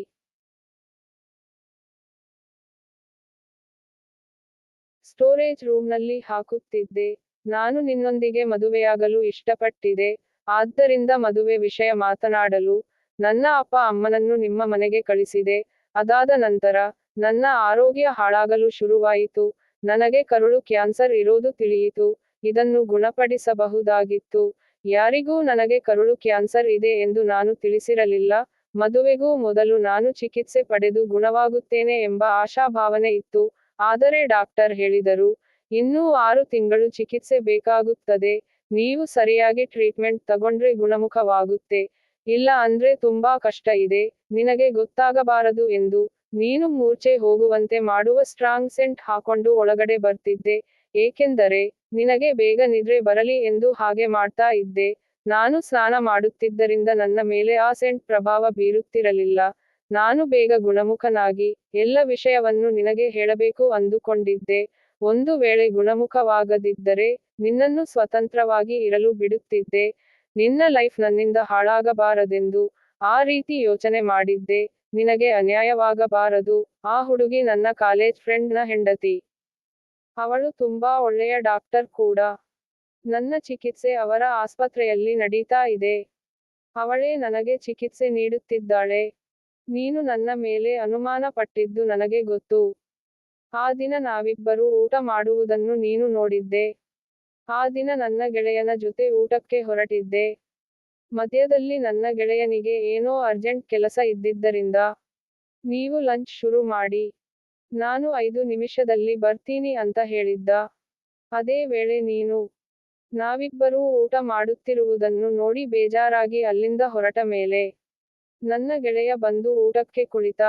ಸ್ಟೋರೇಜ್ ರೂಮ್ನಲ್ಲಿ ಹಾಕುತ್ತಿದ್ದೆ. ನಾನು ನಿನ್ನೊಂದಿಗೆ ಮದುವೆಯಾಗಲು ಇಷ್ಟಪಟ್ಟಿದೆ. ಆದ್ದರಿಂದ ಮದುವೆ ವಿಷಯ ಮಾತನಾಡಲು ನನ್ನ ಅಪ್ಪ ಅಮ್ಮನನ್ನು ನಿಮ್ಮ ಮನೆಗೆ ಕಳಿಸಿದೆ. ಅದಾದ ನಂತರ ನನ್ನ ಆರೋಗ್ಯ ಹಾಳಾಗಲು ಶುರುವಾಯಿತು. ನನಗೆ ಕರುಳು ಕ್ಯಾನ್ಸರ್ ಇರೋದು ತಿಳಿಯಿತು. ಇದನ್ನು ಗುಣಪಡಿಸಬಹುದಾಗಿತ್ತು. ಯಾರಿಗೂ ನನಗೆ ಕರುಳು ಕ್ಯಾನ್ಸರ್ ಇದೆ ಎಂದು ನಾನು ತಿಳಿಸಿರಲಿಲ್ಲ. ಮದುವೆಗೂ ಮೊದಲು ನಾನು ಚಿಕಿತ್ಸೆ ಪಡೆದು ಗುಣವಾಗುತ್ತೇನೆ ಎಂಬ ಆಶಾಭಾವನೆ ಇತ್ತು. ಆದರೆ ಡಾಕ್ಟರ್ ಹೇಳಿದರು, ಇನ್ನೂ 6 ತಿಂಗಳು ಚಿಕಿತ್ಸೆ ಬೇಕಾಗುತ್ತದೆ. ನೀವು ಸರಿಯಾಗಿ ಟ್ರೀಟ್ಮೆಂಟ್ ತಗೊಂಡ್ರೆ ಗುಣಮುಖವಾಗುತ್ತೆ. ಇಲ್ಲ ಅಂದ್ರೆ ತುಂಬಾ ಕಷ್ಟ ಇದೆ. ನಿನಗೆ ಗೊತ್ತಾಗಬಾರದು ಎಂದು. ನೀನು ಮೂರ್ಛೆ ಹೋಗುವಂತೆ ಮಾಡುವ ಸ್ಟ್ರಾಂಗ್ ಸೆಂಟ್ ಹಾಕೊಂಡು ಒಳಗಡೆ ಬರ್ತಿದ್ದೆ. ಏಕೆಂದರೆ ನಿನಗೆ ಬೇಗ ನಿದ್ರೆ ಬರಲಿ ಎಂದು ಹಾಗೆ ಮಾಡ್ತಾ ಇದ್ದೆ. ನಾನು ಸ್ನಾನ ಮಾಡುತ್ತಿದ್ದರಿಂದ ನನ್ನ ಮೇಲೆ ಆ ಸೆಂಟ್ ಪ್ರಭಾವ ಬೀರುತ್ತಿರಲಿಲ್ಲ. ನಾನು ಬೇಗ ಗುಣಮುಖನಾಗಿ ಎಲ್ಲ ವಿಷಯವನ್ನು ನಿನಗೆ ಹೇಳಬೇಕು ಅಂದುಕೊಂಡಿದ್ದೆ. ಒಂದು ವೇಳೆ ಗುಣಮುಖವಾಗದಿದ್ದರೆ ನಿನ್ನನ್ನು ಸ್ವತಂತ್ರವಾಗಿ ಇರಲು ಬಿಡುತ್ತಿದ್ದೆ. ನಿನ್ನ ಲೈಫ್ ನನ್ನಿಂದ ಹಾಳಾಗಬಾರದೆಂದು ಆ ರೀತಿ ಯೋಚನೆ ಮಾಡಿದ್ದೆ. ನಿನಗೆ ಅನ್ಯಾಯವಾಗಬಾರದು. ಆ ಹುಡುಗಿ ನನ್ನ ಕಾಲೇಜ್ ಫ್ರೆಂಡ್ ನ ಹೆಂಡತಿ. ಅವಳು ತುಂಬಾ ಒಳ್ಳೆಯ ಡಾಕ್ಟರ್ ಕೂಡ. ನನ್ನ ಚಿಕಿತ್ಸೆ ಅವರ ಆಸ್ಪತ್ರೆಯಲ್ಲಿ ನಡೀತಾ ಇದೆ. ಅವಳೇ ನನಗೆ ಚಿಕಿತ್ಸೆ ನೀಡುತ್ತಿದ್ದಾಳೆ. ನೀನು ನನ್ನ ಮೇಲೆ ಅನುಮಾನ ಪಟ್ಟಿದ್ದು ನನಗೆ ಗೊತ್ತು. ಆ ದಿನ ನಾವಿಬ್ಬರೂ ಊಟ ಮಾಡುವುದನ್ನು ನೀನು ನೋಡಿದ್ದೆ. ಆ ದಿನ ನನ್ನ ಗೆಳೆಯನ ಜೊತೆ ಊಟಕ್ಕೆ ಹೊರಟಿದ್ದೆ. ಮಧ್ಯದಲ್ಲಿ ನನ್ನ ಗೆಳೆಯನಿಗೆ ಏನೋ ಅರ್ಜೆಂಟ್ ಕೆಲಸ ಇದ್ದಿದ್ದರಿಂದ ನೀವು ಲಂಚ್ ಶುರು ಮಾಡಿ, ನಾನು 5 ನಿಮಿಷದಲ್ಲಿ ಬರ್ತೀನಿ ಅಂತ ಹೇಳಿದ್ದ. ಅದೇ ವೇಳೆ ನೀನು. ನಾವಿಬ್ಬರೂ ಊಟ ಮಾಡುತ್ತಿರುವುದನ್ನು ನೋಡಿ ಬೇಜಾರಾಗಿ ಅಲ್ಲಿಂದ ಹೊರಟ ಮೇಲೆ ನನ್ನ ಗೆಳೆಯ ಬಂದು ಊಟಕ್ಕೆ ಕುಳಿತ.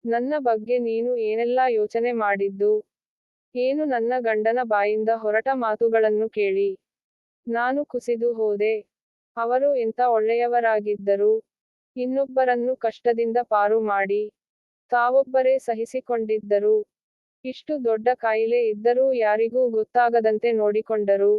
ನನ್ನ ಬಗ್ಗೆ ನೀನು ಏನೆಲ್ಲ ಯೋಚನೆ ಮಾಡಿದ್ದು? ಏನು ನನ್ನ ಗಂಡನ ಬಾಯಿಂದ ಹೊರಟ ಮಾತುಗಳನ್ನು ಕೇಳಿ ನಾನು ಕುಸಿದು ಹೋದೆ. ಅವರು ಎಂಥ ಒಳ್ಳೆಯವರಾಗಿದ್ದರು. ಇನ್ನೊಬ್ಬರನ್ನು ಕಷ್ಟದಿಂದ ಪಾರು ಮಾಡಿ ತಾವೊಬ್ಬರೇ ಸಹಿಸಿಕೊಂಡಿದ್ದರು. ಇಷ್ಟು ದೊಡ್ಡ ಕಾಯಿಲೆ ಇದ್ದರೂ ಯಾರಿಗೂ ಗೊತ್ತಾಗದಂತೆ ನೋಡಿಕೊಂಡರು.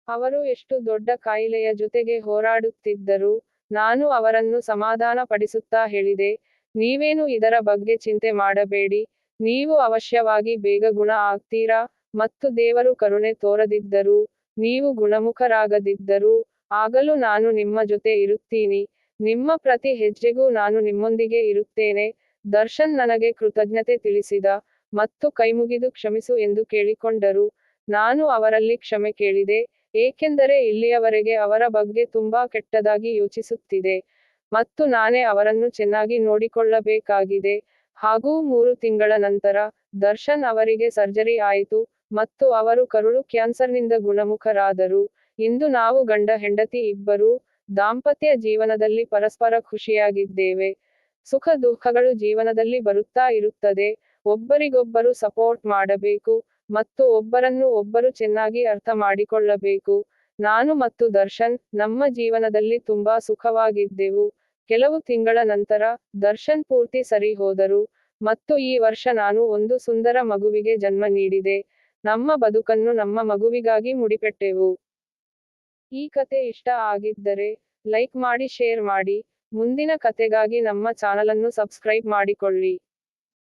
ಅವರು ಎಷ್ಟು ದೊಡ್ಡ ಕಾಯಿಲೆಯ ಜೊತೆಗೆ ಹೋರಾಡುತ್ತಿದ್ದರು. ನಾನು ಅವರನ್ನು ಸಮಾಧಾನ ಪಡಿಸುತ್ತಾ ಹೇಳಿದೆ, ನೀವೇನು ಇದರ ಬಗ್ಗೆ ಚಿಂತೆ ಮಾಡಬೇಡಿ, ನೀವು ಅವಶ್ಯವಾಗಿ ಬೇಗ ಗುಣ ಆಗ್ತೀರಾ, ಮತ್ತು ದೇವರು ಕರುಣೆ ತೋರದಿದ್ದರೂ, ನೀವು ಗುಣಮುಖರಾಗದಿದ್ದರೂ, ಆಗಲೂ ನಾನು ನಿಮ್ಮ ಜೊತೆ ಇರುತ್ತೀನಿ, ನಿಮ್ಮ ಪ್ರತಿ ಹೆಜ್ಜೆಗೂ ನಾನು ನಿಮ್ಮೊಂದಿಗೆ ಇರುತ್ತೇನೆ. ದರ್ಶನ್ ನನಗೆ ಕೃತಜ್ಞತೆ ತಿಳಿಸಿದ, ಮತ್ತು ಕೈಮುಗಿದು ಕ್ಷಮಿಸು ಎಂದು ಕೇಳಿಕೊಂಡರು. ನಾನು ಅವರಲ್ಲಿ ಕ್ಷಮೆ ಕೇಳಿದೆ, ಏಕೆಂದರೆ ಇಲ್ಲಿಯವರೆಗೆ ಅವರ ಬಗ್ಗೆ ತುಂಬಾ ಕೆಟ್ಟದಾಗಿ ಯೋಚಿಸುತ್ತಿದೆ, ಮತ್ತು ನಾನೇ ಅವರನ್ನು ಚೆನ್ನಾಗಿ ನೋಡಿಕೊಳ್ಳಬೇಕಾಗಿದೆ. ಹಾಗೂ 3 ತಿಂಗಳ ನಂತರ, ದರ್ಶನ್ ಅವರಿಗೆ ಸರ್ಜರಿ ಆಯಿತು, ಮತ್ತು ಅವರು ಕರುಳು ಕ್ಯಾನ್ಸರ್ನಿಂದ ಗುಣಮುಖರಾದರು. ಇಂದು ನಾವು ಗಂಡ ಹೆಂಡತಿ ಇಬ್ಬರೂ, ದಾಂಪತ್ಯ ಜೀವನದಲ್ಲಿ ಪರಸ್ಪರ ಖುಷಿಯಾಗಿದ್ದೇವೆ. ಸುಖ ದುಃಖಗಳು ಜೀವನದಲ್ಲಿ ಬರುತ್ತಾ ಇರುತ್ತದೆ, ಒಬ್ಬರಿಗೊಬ್ಬರು ಸಪೋರ್ಟ್ ಮಾಡಬೇಕು, ಮತ್ತು ಒಬ್ಬರನ್ನು ಒಬ್ಬರು ಚೆನ್ನಾಗಿ ಅರ್ಥ ಮಾಡಿಕೊಳ್ಳಬೇಕು. ನಾನು ಮತ್ತು ದರ್ಶನ್, ನಮ್ಮ ಜೀವನದಲ್ಲಿ ತುಂಬಾ ಸುಖವಾಗಿದ್ದೆವು. ಕೆಲವು ತಿಂಗಳ ನಂತರ, ದರ್ಶನ್ ಪೂರ್ತಿ ಸರಿ ಹೋದರು, ಮತ್ತು ಈ ವರ್ಷ ನಾನು ಒಂದು ಸುಂದರ ಮಗುವಿಗೆ ಜನ್ಮ ನೀಡಿದೆ. ನಮ್ಮ ಬದುಕನ್ನು ನಮ್ಮ ಮಗುವಿಗಾಗಿ ಮುಡಿಪೆಟ್ಟೆವು. ಈ ಕತೆ ಇಷ್ಟ ಆಗಿದ್ದರೆ ಲೈಕ್ ಮಾಡಿ, ಶೇರ್ ಮಾಡಿ. ಮುಂದಿನ ಕತೆಗಾಗಿ ನಮ್ಮ ಚಾನಲನ್ನು ಸಬ್ಸ್ಕ್ರೈಬ್ ಮಾಡಿಕೊಳ್ಳಿ.